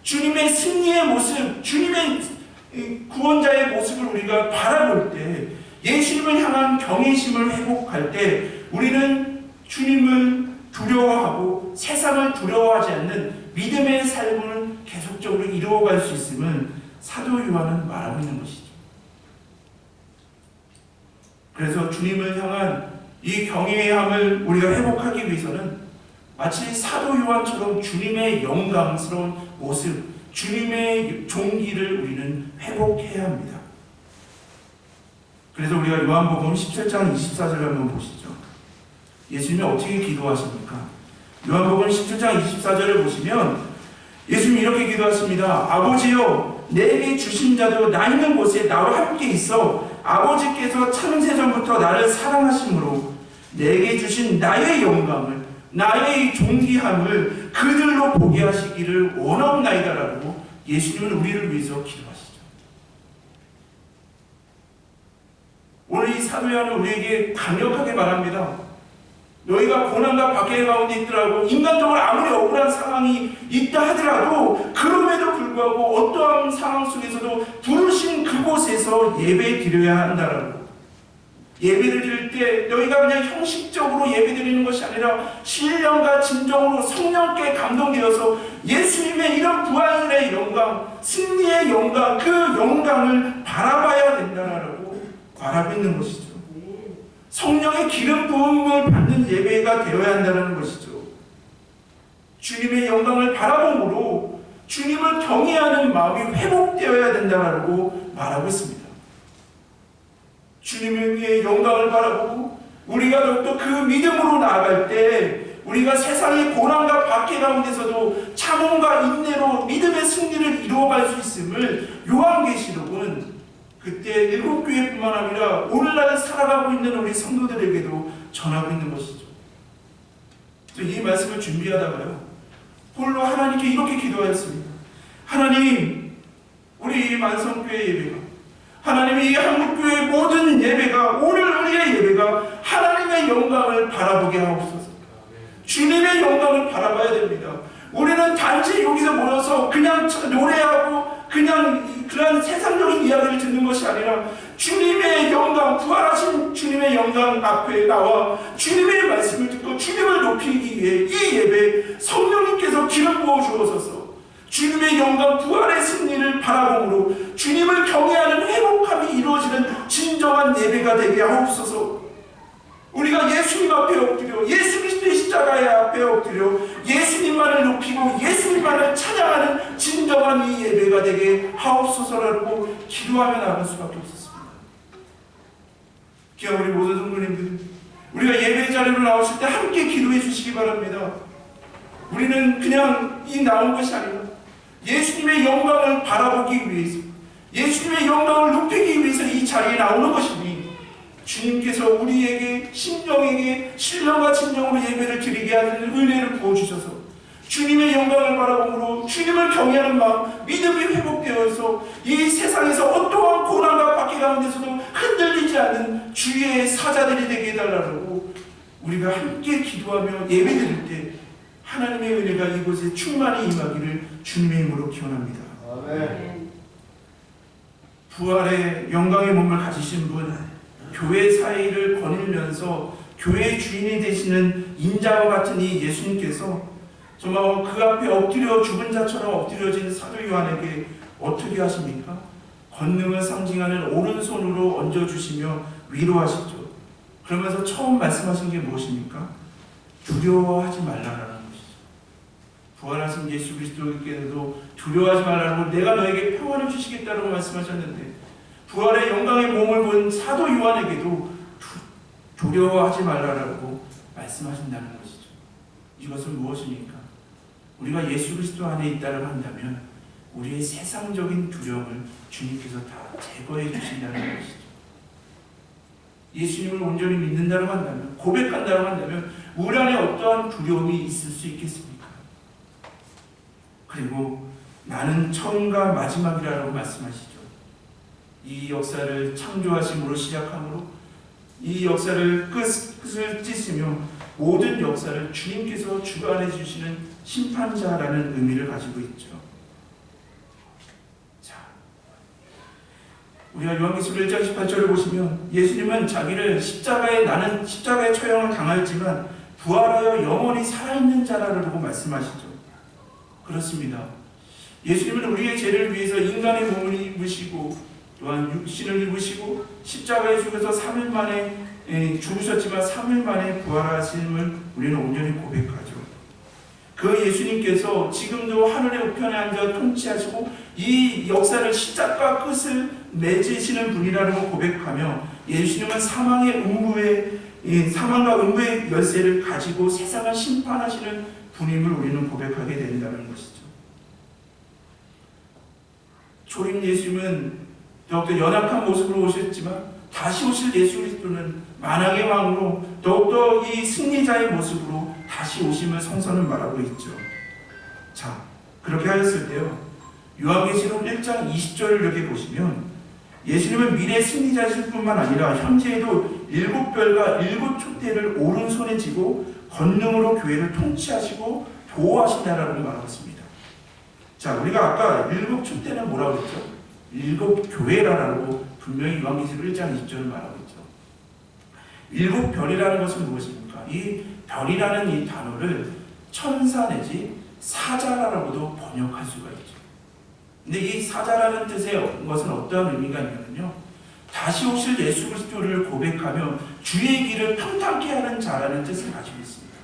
주님의 승리의 모습, 주님의 구원자의 모습을 우리가 바라볼 때, 예수님을 향한 경외심을 회복할 때 우리는 주님을 두려워하고 세상을 두려워하지 않는 믿음의 삶을 계속적으로 이루어갈 수 있음을 사도 요한은 말하고 있는 것이죠. 그래서 주님을 향한 이 경외함을 우리가 회복하기 위해서는 마치 사도 요한처럼 주님의 영광스러운 모습, 주님의 종기를 우리는 회복해야 합니다. 그래서 우리가 요한복음 17장 24절을 한번 보시죠. 예수님이 어떻게 기도하십니까? 요한복음 17장 24절을 보시면 예수님이 이렇게 기도하십니다. 아버지여, 내게 주신 자도 나 있는 곳에 나와 함께 있어 아버지께서 창세전부터 나를 사랑하심으로 내게 주신 나의 영광을, 나의 존귀함을 그들로 보게 하시기를 원하옵나이다라고 예수님은 우리를 위해서 기도하시죠. 오늘 이 사도 요한은 우리에게 강력하게 말합니다. 너희가 고난과 박해 가운데 있더라고 인간적으로 아무리 억울한 상황이 있다 하더라도 그럼에도 불구하고 어떠한 상황 속에서도 부르신 그곳에서 예배 드려야 한다라고. 예배를 드릴 때 너희가 그냥 형식적으로 예배 드리는 것이 아니라 신령과 진정으로 성령께 감동되어서 예수님의 이런 부활의 영광, 승리의 영광, 그 영광을 바라봐야 된다라고 말하고 있는 것이죠. 성령의 기름 부음을 받는 예배가 되어야 한다는 것이죠. 주님의 영광을 바라봄으로 주님을 경외하는 마음이 회복되어야 된다라고 말하고 있습니다. 주님의 영광을 바라보고 우리가 더욱더 그 믿음으로 나아갈 때 우리가 세상의 고난과 박해 가운데서도 참음과 인내로 믿음의 승리를 이루어갈 수 있음을 요한계시록은 그때 7교회뿐만 아니라 오늘날 살아가고 있는 우리 성도들에게도 전하고 있는 것이죠. 이 말씀을 준비하다가요 홀로 하나님께 이렇게 기도하였습니다. 하나님, 우리 만성교회 예배가, 하나님의 이 한국교회의 모든 예배가, 오늘 우리의 예배가 하나님의 영광을 바라보게 하옵소서. 주님의 영광을 바라봐야 됩니다. 우리는 단지 여기서 모여서 그냥 노래하고 그냥 그런 세상적인 이야기를 듣는 것이 아니라 주님의 영광, 부활하신 주님의 영광 앞에 나와 주님의 말씀을 듣고 주님을 높이기 위해 이 예배 성령님께서 기름 부어 주옵소서. 주님의 영광, 부활의 승리를 바라봄으로 주님을 경외하는 회복함이 이루어지는 진정한 예배가 되게 하옵소서. 우리가 예수님 앞에 엎드려 예수 그리스도의 십자가의 앞에 엎드려 예수님만을 높이고 예수님만을 찬양하는 진정한 이 예배가 되게 하옵소서라고 기도하며 나갈 수밖에 없었습니다. 귀한 우리 모든 성도님들, 우리가 예배 자리로 나오실 때 함께 기도해 주시기 바랍니다. 우리는 그냥 이 나온 것이 아니라 예수님의 영광을 바라보기 위해서, 예수님의 영광을 높이기 위해서 이 자리에 나오는 것이니 주님께서 우리에게 심령에게 신령과 진정으로 예배를 드리게 하는 은혜를 부어주셔서 주님의 영광을 바라봄으로 주님을 경외하는 마음, 믿음이 회복되어서 이 세상에서 어떠한 고난과 박해 가운데서도 흔들리지 않는 주의 사자들이 되게 해달라고 우리가 함께 기도하며 예배드릴 때 하나님의 은혜가 이곳에 충만히 임하기를 주님의 이름으로 기원합니다. 아멘. 부활의 영광의 몸을 가지신 분, 교회 사이를 거닐면서 교회의 주인이 되시는 인자와 같은 이 예수님께서 정말 그 앞에 엎드려 죽은 자처럼 엎드려진 사도 요한에게 어떻게 하십니까? 권능을 상징하는 오른손으로 얹어주시며 위로하시죠. 그러면서 처음 말씀하신 게 무엇입니까? 두려워하지 말라라는 것이죠. 부활하신 예수 그리스도께서도 두려워하지 말라고 내가 너에게 평안을 주시겠다라고 말씀하셨는데 부활의 영광의 몸을 본 사도 요한에게도 두려워하지 말라라고 말씀하신다는 것이죠. 이것은 무엇입니까? 우리가 예수 그리스도 안에 있다고 한다면 우리의 세상적인 두려움을 주님께서 다 제거해 주신다는 것이죠. 예수님을 온전히 믿는다고 한다면, 고백한다고 한다면 우리 안에 어떠한 두려움이 있을 수 있겠습니까? 그리고 나는 처음과 마지막이라고 말씀하시죠. 이 역사를 창조하심으로 시작함으로 이 역사를 끝을 찢으며 모든 역사를 주님께서 주관해 주시는 심판자라는 의미를 가지고 있죠. 자, 우리가 요한계시록 1장 18절을 보시면 예수님은 자기를 나는 십자가의 처형을 당하였지만 부활하여 영원히 살아있는 자라고 말씀하시죠. 그렇습니다. 예수님은 우리의 죄를 위해서 인간의 몸을 입으시고 또한 육신을 입으시고 십자가에 죽어서 3일 만에 죽으셨지만 3일 만에 부활하심을 우리는 온전히 고백하죠. 그 예수님께서 지금도 하늘의 우편에 앉아 통치하시고 이 역사를 시작과 끝을 맺으시는 분이라고 고백하며 예수님은 사망과 음부의 열쇠를 가지고 세상을 심판하시는 분임을 우리는 고백하게 된다는 것이죠. 초림 예수님은 더욱더 연약한 모습으로 오셨지만 다시 오실 예수 그리스도는 만왕의 왕으로 더욱더 이 승리자의 모습으로 다시 오심을 성서는 말하고 있죠. 자, 그렇게 하였을 때요 요한계시록 1장 20절을 이렇게 보시면 예수님은 미래 승리자실 뿐만 아니라 현재에도 7별과 7촛대를 오른손에 쥐고 권능으로 교회를 통치하시고 보호하신다라고 말하고 있습니다. 자, 우리가 아까 7촛대는 뭐라고 했죠? 7교회라고 분명히 요한계시록 1장 20절을 말하고 있죠. 7별이라는 것은 무엇입니까? 이 별이라는 이 단어를 천사 내지 사자라고도 번역할 수가 있죠. 근데 이 사자라는 뜻의 것은 어떠한 의미가 있냐면요, 다시 오실 예수 그리스도를 고백하며 주의 길을 평탄케 하는 자라는 뜻을 가지고 있습니다.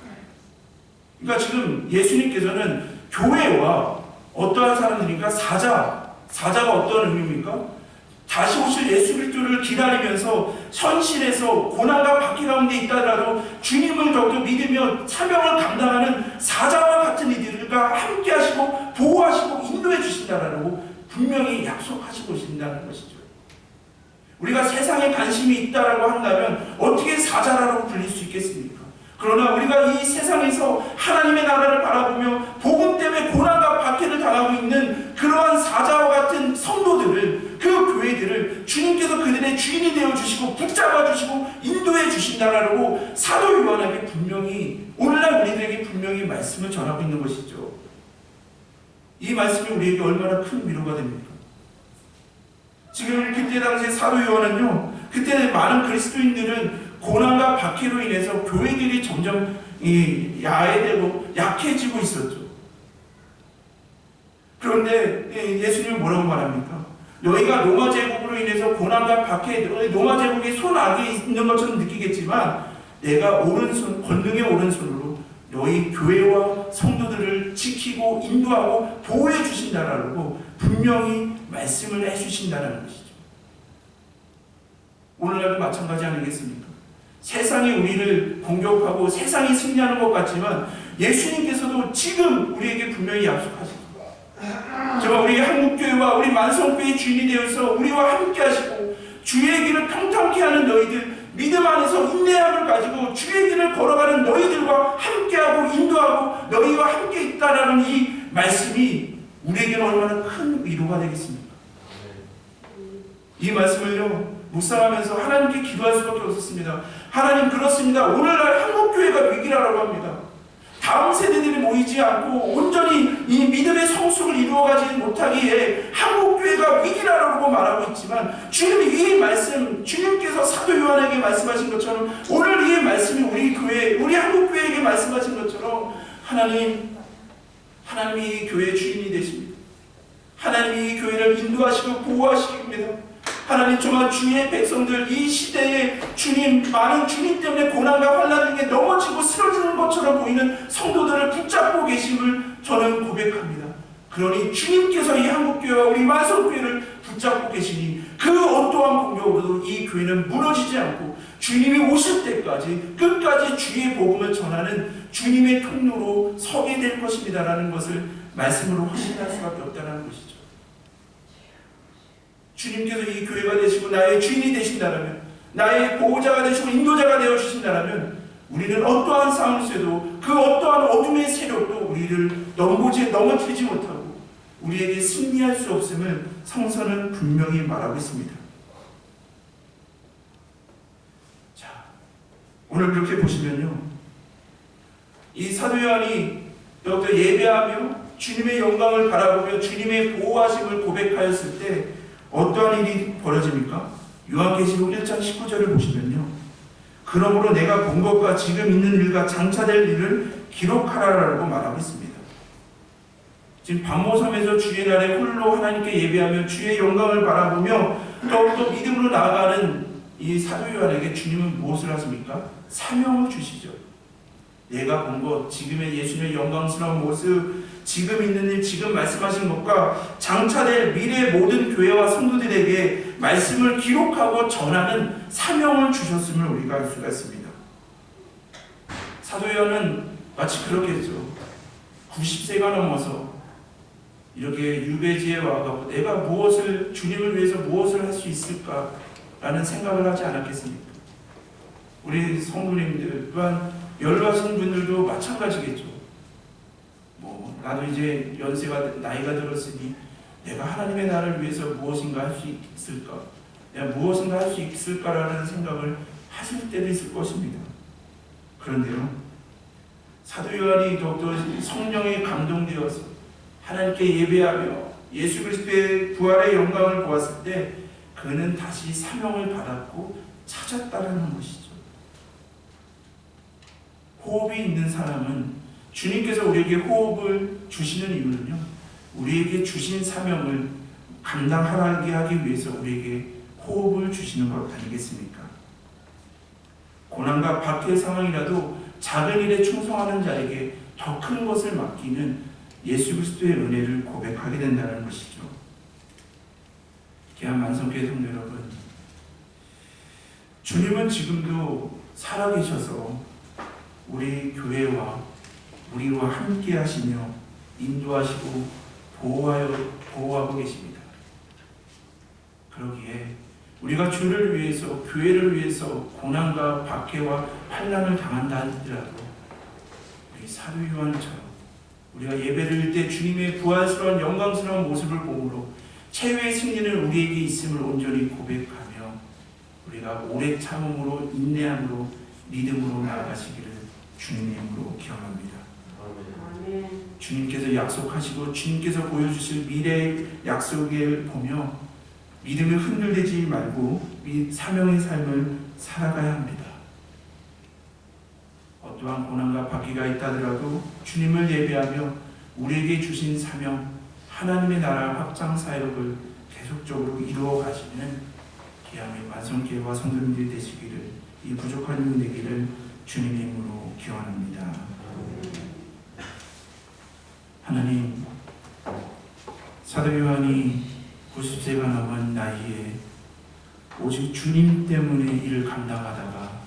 그러니까 지금 예수님께서는 교회와 어떠한 사람들인가? 사자가 어떠한 의미입니까? 다시 오실 예수 그리스도를 기다리면서 현실에서 고난과 박해 가운데 있다라도 주님을 더욱더 믿으며 사명을 감당하는 사자와 같은 이들과 함께 하시고 보호하시고 인도해 주신다라고 분명히 약속하시고 계신다는 것이죠. 우리가 세상에 관심이 있다라고 한다면 어떻게 사자라고 불릴 수 있겠습니까? 그러나 우리가 이 세상에서 하나님의 나라를 바라보며 복음 때문에 고난과 박해를 당하고 있는 그러한 사자와 같은 성도들을, 그 교회들을 주님께서 그들의 주인이 되어주시고 붙잡아주시고 인도해 주신다라고 사도 요한에게 분명히, 오늘날 우리들에게 분명히 말씀을 전하고 있는 것이죠. 이 말씀이 우리에게 얼마나 큰 위로가 됩니까? 지금 그때 당시에 사도 요한은요, 그때 많은 그리스도인들은 고난과 박해로 인해서 교회들이 점점 야해되고 약해지고 있었죠. 그런데 예수님은 뭐라고 말합니까? 너희가 로마 제국으로 인해서 고난과 박해, 로마 제국이 손 안에 있는 것처럼 느끼겠지만 내가 오른손, 권능의 오른손으로 너희 교회와 성도들을 지키고 인도하고 보호해 주신다라고 분명히 말씀을 해주신다는 것이죠. 오늘날도 마찬가지 아니겠습니까? 세상이 우리를 공격하고 세상이 승리하는 것 같지만 예수님께서도 지금 우리에게 분명히 약속하십니다. 정말 우리 한국교회와 우리 만성교회의 주인이 되어서 우리와 함께 하시고 주의 길을 평탄케 하는 너희들, 믿음 안에서 인내함을 가지고 주의 길을 걸어가는 너희들과 함께하고 인도하고 너희와 함께 있다라는 이 말씀이 우리에게는 얼마나 큰 위로가 되겠습니까? 이 말씀을요, 묵상하면서 하나님께 기도할 수밖에 없었습니다. 하나님, 그렇습니다. 오늘날 한국교회가 위기라고 합니다. 다음 세대들이 모이지 않고 온전히 이 믿음의 성숙을 이루어가지 못하기에 한국교회가 위기라고 말하고 있지만 주님이 이 말씀, 주님께서 사도 요한에게 말씀하신 것처럼 오늘 이 말씀이 우리 교회, 우리 한국교회에게 말씀하신 것처럼 하나님이 이 교회의 주인이 되십니다. 하나님이 이 교회를 인도하시고 보호하십니다. 하나님, 정말 주의 백성들, 이 시대에 주님, 많은 주님 때문에 고난과 환난 중에 넘어지고 쓰러지는 것처럼 보이는 성도들을 붙잡고 계심을 저는 고백합니다. 그러니 주님께서 이 한국교회와 우리 만성교회를 붙잡고 계시니 그 어떠한 공격으로도 이 교회는 무너지지 않고 주님이 오실 때까지 끝까지 주의 복음을 전하는 주님의 통로로 서게 될 것입니다라는 것을 말씀으로 확신할 수밖에 없다는 것이죠. 주님께서 이 교회가 되시고 나의 주인이 되신다면, 나의 보호자가 되시고 인도자가 되어주신다면 우리는 어떠한 상황 속에도 그 어떠한 어둠의 세력도 우리를 넘어뜨리지 못하고 우리에게 승리할 수 없음을 성서는 분명히 말하고 있습니다. 자, 오늘 그렇게 보시면요, 이 사도 요한이 더욱더 예배하며 주님의 영광을 바라보며 주님의 보호하심을 고백하였을 때 어떠한 일이 벌어집니까? 요한계시록 1장 19절을 보시면요, 그러므로 내가 본 것과 지금 있는 일과 장차될 일을 기록하라라고 말하고 있습니다. 지금 반모섬에서 주의 날에 홀로 하나님께 예배하며 주의 영광을 바라보며 더욱더 믿음으로 나아가는 이 사도 요한에게 주님은 무엇을 하십니까? 사명을 주시죠. 내가 본 것, 지금의 예수님의 영광스러운 모습, 지금 있는 일, 지금 말씀하신 것과 장차될 미래의 모든 교회와 성도들에게 말씀을 기록하고 전하는 사명을 주셨음을 우리가 알 수가 있습니다. 사도 요한은 마치 그렇게 했죠. 90세가 넘어서 이렇게 유배지에 와서 내가 무엇을, 주님을 위해서 무엇을 할 수 있을까라는 생각을 하지 않았겠습니까? 우리 성도님들 또한 연로하신 분들도 마찬가지겠죠. 나도 이제 연세가, 나이가 들었으니 내가 하나님의 나라를 위해서 무엇인가 할 수 있을까? 무엇인가 할 수 있을까라는 생각을 하실 때도 있을 것입니다. 그런데요, 사도 요한이 더욱더 성령에 감동되어서 하나님께 예배하며 예수 그리스도의 부활의 영광을 보았을 때 그는 다시 사명을 받았고 찾았다라는 것이죠. 호흡이 있는 사람은, 주님께서 우리에게 호흡을 주시는 이유는요, 우리에게 주신 사명을 감당하게 하기 위해서 우리에게 호흡을 주시는 것 아니겠습니까? 고난과 박해의 상황이라도 작은 일에 충성하는 자에게 더 큰 것을 맡기는 예수 그리스도의 은혜를 고백하게 된다는 것이죠. 귀한 만성교회 성도 여러분, 주님은 지금도 살아계셔서 우리 교회와 우리와 함께 하시며 인도하시고 보호하고 계십니다. 그러기에 우리가 주를 위해서, 교회를 위해서 고난과 박해와 환난을 당한다 하더라도 우리 사도 요한처럼 우리가 예배를 드릴 때 주님의 부활스러운 영광스러운 모습을 보므로 최후의 승리는 우리에게 있음을 온전히 고백하며 우리가 오래 참음으로, 인내함으로, 믿음으로 나아가시기를 주님의 이름으로 기원합니다. 주님께서 약속하시고 주님께서 보여주실 미래의 약속을 보며 믿음을 흔들리지 말고 사명의 삶을 살아가야 합니다. 어떠한 고난과 박해가 있다 하더라도 주님을 예배하며 우리에게 주신 사명, 하나님의 나라 확장 사역을 계속적으로 이루어 가시는 귀함의 만성교회와 성도님들이 되시기를, 이 부족한 용 되기를 주님의 이름으로 기원합니다. 하나님, 사도 요한이 90세가 넘은 나이에 오직 주님 때문에 일을 감당하다가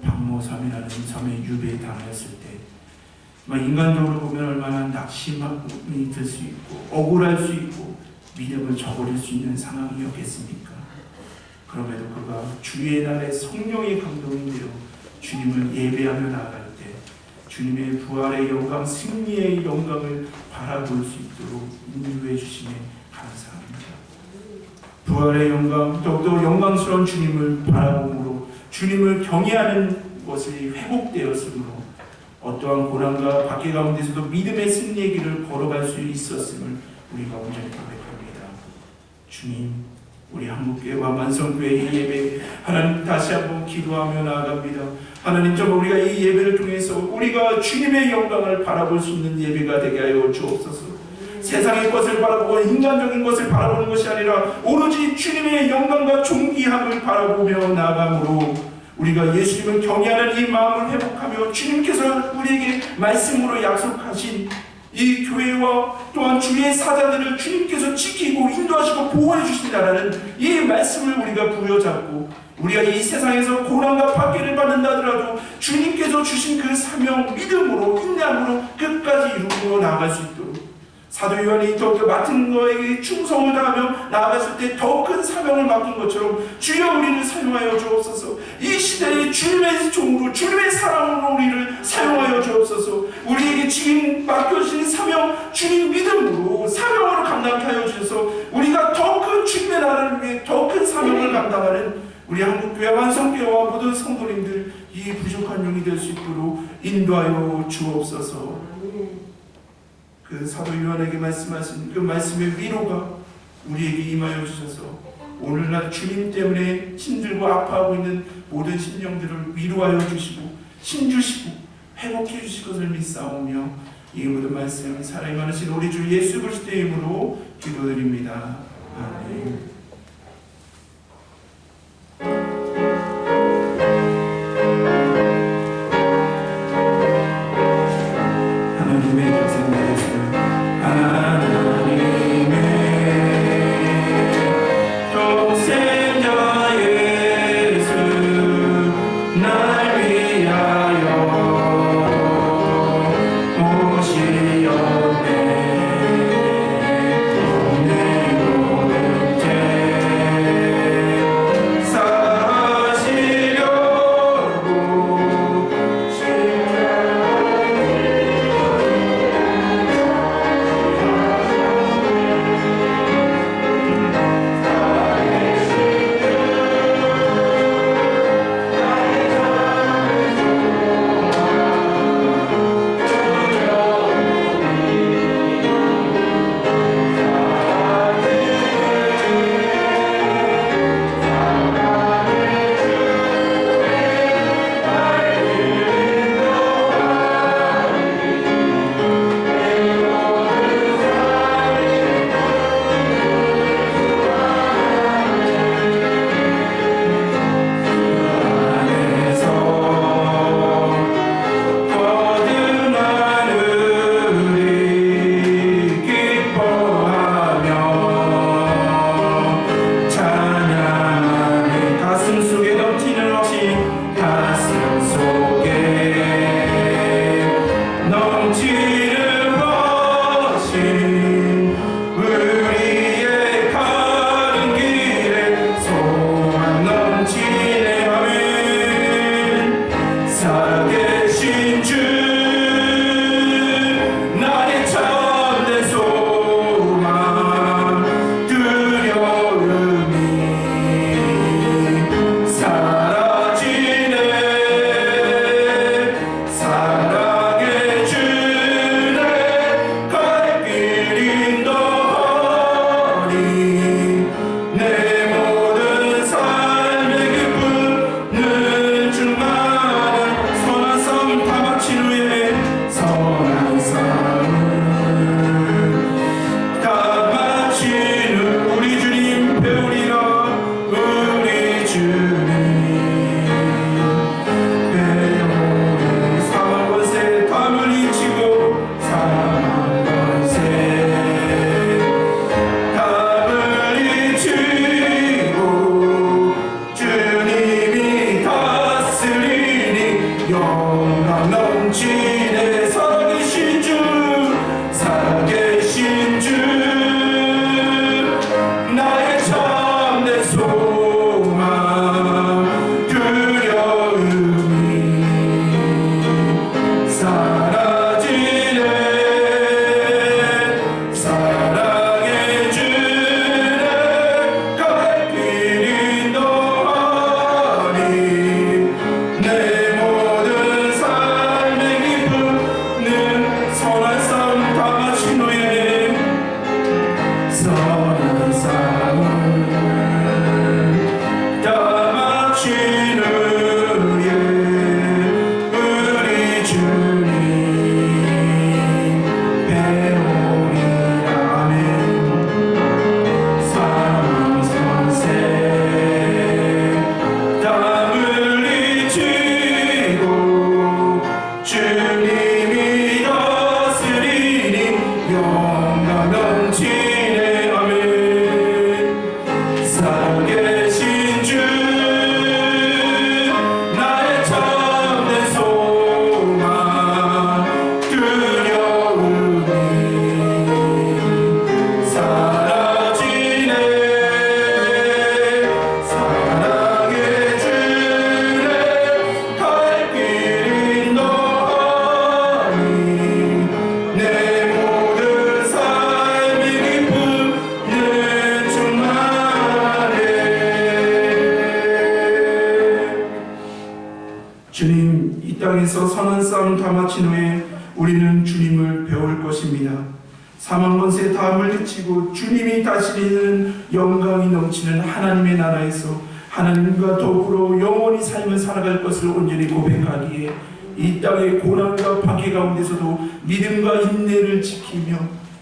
박모섬이라는 섬에 유배당했을 때 인간적으로 보면 얼마나 낙심이 들 수 있고 억울할 수 있고 믿음을 저버릴 수 있는 상황이었겠습니까? 그럼에도 그가 주의 날에 성령의 감동이 되어 주님을 예배하며 나아갈 때 주님의 부활의 영광, 승리의 영광을 바라볼 수 있도록 인도해 주시며 감사합니다. 부활의 영광, 더욱더 영광스러운 주님을 바라봄으로 주님을 경외하는 것이 회복되었으므로 어떠한 고난과 박해 가운데서도 믿음의 승리의 길을 걸어갈 수 있었음을 우리가 온전히 고백합니다. 주님, 우리 한국교회와 만성교회의 예배 하나님 다시 한번 기도하며 나아갑니다. 하나님, 정말 우리가 이 예배를 통해서 우리가 주님의 영광을 바라볼 수 있는 예배가 되게 하여 주옵소서. 세상의 것을 바라보고 인간적인 것을 바라보는 것이 아니라 오로지 주님의 영광과 존귀함을 바라보며 나아감으로 우리가 예수님을 경외하는 이 마음을 회복하며 주님께서 우리에게 말씀으로 약속하신 이 교회와 또한 주의 사자들을 주님께서 지키고 인도하시고 보호해 주신다라는 이 말씀을 우리가 부여잡고 우리가 이 세상에서 고난과 박해를 받는다 하더라도 주님께서 주신 그 사명 믿음으로 인내함으로 끝까지 이루어 나아갈 수 있도록 사도 요한이 더욱더 맡은 거에게 충성을 다하며 나아갔을 때 더 큰 사명을 맡긴 것처럼 주여 우리를 사용하여 주옵소서. 이 시대에 주님의 종으로 주님의 사랑으로 우리를 사용하여 주옵소서. 우리에게 지금 맡겨주신 사명 주님 믿음으로 사명으로 감당케 하여 주셔서 우리가 더 큰 주님의 나라를 위해 더 큰 사명을 감당하는 우리 한국교회 완성교회와 모든 성도님들 이 부족한 용이 될 수 있도록 인도하여 주옵소서. 그 사도 요한에게 말씀하신 그 말씀의 위로가 우리에게 임하여 주셔서 오늘날 주님 때문에 힘들고 아파하고 있는 모든 심령들을 위로하여 주시고 힘주시고 회복해 주실 것을 믿사오며 이 모든 말씀 사랑이 많으신 우리 주 예수 그리스도의 이름으로 기도드립니다. 아멘. 오시옵네. 오늘 모든 죄 주님, 이 땅에서 선한 싸움 다 마친 후에 우리는 주님을 배울 것입니다. 사망 권세 다 물리치고 주님이 다스리는 영광이 넘치는 하나님의 나라에서 하나님과 더불어 영원히 삶을 살아갈 것을 온전히 고백하기에 이 땅의 고난과 박해 가운데서도 믿음과 인내를 지키며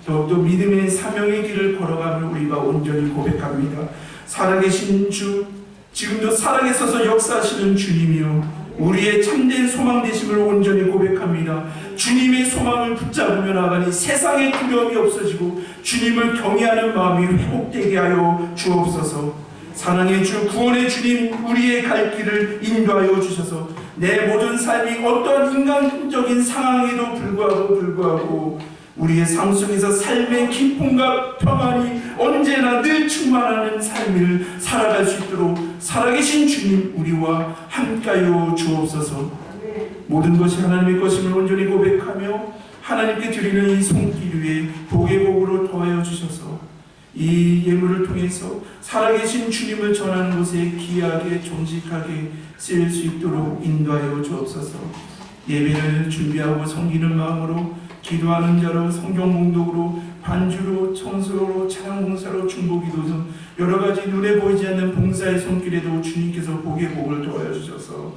더욱더 믿음의 사명의 길을 걸어가며 우리가 온전히 고백합니다. 살아계신 주, 지금도 살아계셔서 역사하시는 주님이요 우리의 참된 소망 되심을 온전히 고백합니다. 주님의 소망을 붙잡으며 나가니 세상의 두려움이 없어지고 주님을 경외하는 마음이 회복되게 하여 주옵소서. 사랑의 주, 구원의 주님, 우리의 갈 길을 인도하여 주셔서 내 모든 삶이 어떠한 인간적인 상황에도 불구하고 우리의 삶 속에서 삶의 기쁨과 평안이 언제나 늘 충만하는 삶을 살아갈 수 있도록 살아계신 주님 우리와 함께하여 주옵소서. 모든 것이 하나님의 것임을 온전히 고백하며 하나님께 드리는 이 손길 위에 복의 복으로 더하여 주셔서 이 예물을 통해서 살아계신 주님을 전하는 곳에 귀하게 정직하게 쓰일 수 있도록 인도하여 주옵소서. 예배를 준비하고 섬기는 마음으로 기도하는 자로 성경 봉독으로 반주로 청소로 찬양 봉사로 중보기도 등 여러 가지 눈에 보이지 않는 봉사의 손길에도 주님께서 복의 복을 더하여 주셔서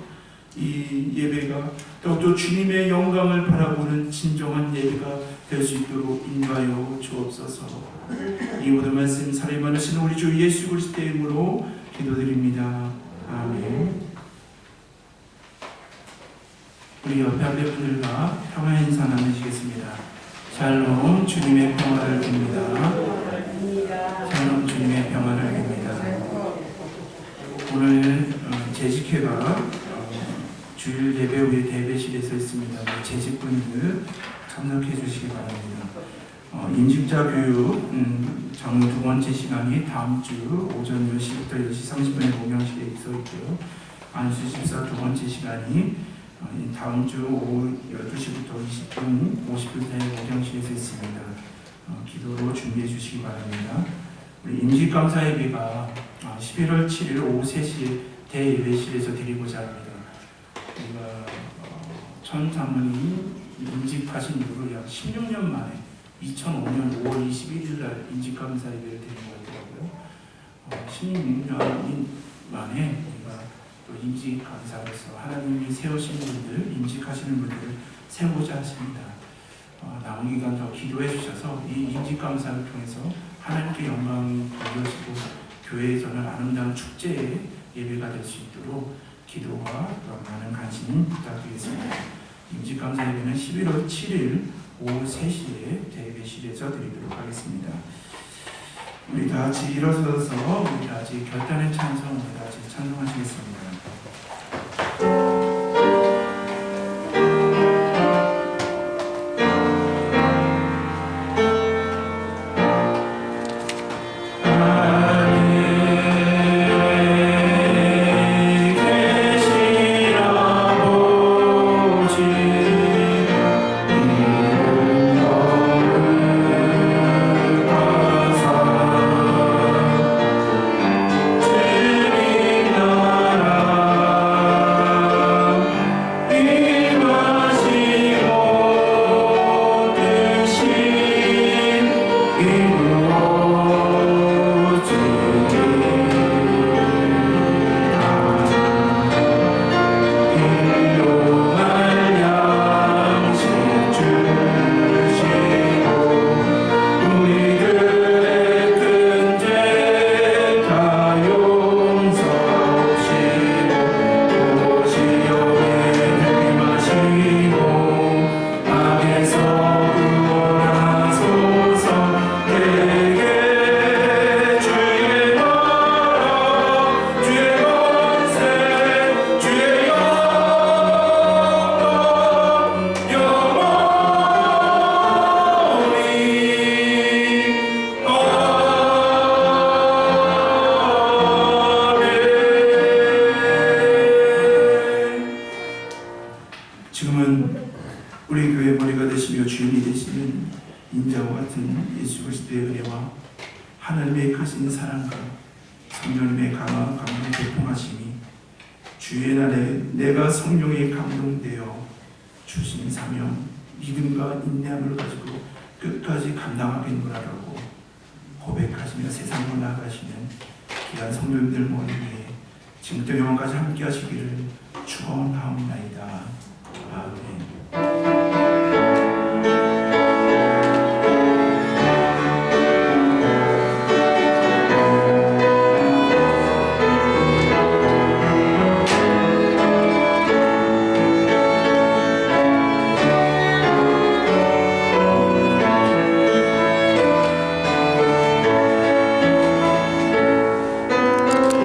이 예배가 더욱더 주님의 영광을 바라보는 진정한 예배가 될 수 있도록 인도하여 주옵소서. 이 모든 말씀 사랑이 많으신 우리 주 예수 그리스도의 이름으로 기도드립니다. 아멘. 우리 옆에 분들과 평화 인사 나누시겠습니다. 샬롬, 주님의 평화를 빕니다. 샬롬, 주님의 평화를 빕니다. 오늘 재직회가 주일 예배 우리 대배실에서 있습니다. 재직분들 참석해 주시기 바랍니다. 임직자 교육 장로 두 번째 시간이 다음 주 오전 10시부터 10시 30분에 목양실에 있어 있고요. 안수 집사 두 번째 시간이 다음 주 오후 12시부터 20분 50분 사이 목양실에서 있습니다. 기도로 준비해 주시기 바랍니다. 우리 임직감사 예배가 11월 7일 오후 3시에 대예배실에서 드리고자 합니다. 우리가 천 장로님이 임직하신 이후로 약 16년 만에 2005년 5월 21일 날 임직감사 예배를 드린 것 같더라고요. 16년 만에 우리가 또 임직감사로서 하나님이 세우신 분들, 임직하시는 분들을 세우고자 하십니다. 남은 기간 더 기도해 주셔서 이 임직감사를 통해서 하나님께 영광이 돌려지고 교회에서는 아름다운 축제의 예배가 될 수 있도록 기도와 많은 관심 부탁드리겠습니다. 임직감사 예배는 11월 7일 오후 3시에 대예배실에서 드리도록 하겠습니다. 우리 다 같이 일어서서 우리 다 같이 결단의 찬송 우리 다 같이 찬송하시겠습니다. 지금은 우리 교회 머리가 되시며 주인이 되시는 인자와 같은 예수 그리스도의 은혜와 하나님의 크신 사랑과 성령님의 강화의 대통하심이 주의 날에 내가 성령에 감동되어 주신 사명 믿음과 인내함을 가지고 끝까지 감당하겠노라라고 고백하시며 세상으로 나아가시는 귀한 성도님들 모두 위해 지금부터 영원까지 함께 하시기를 축원하옵나이다. 아멘.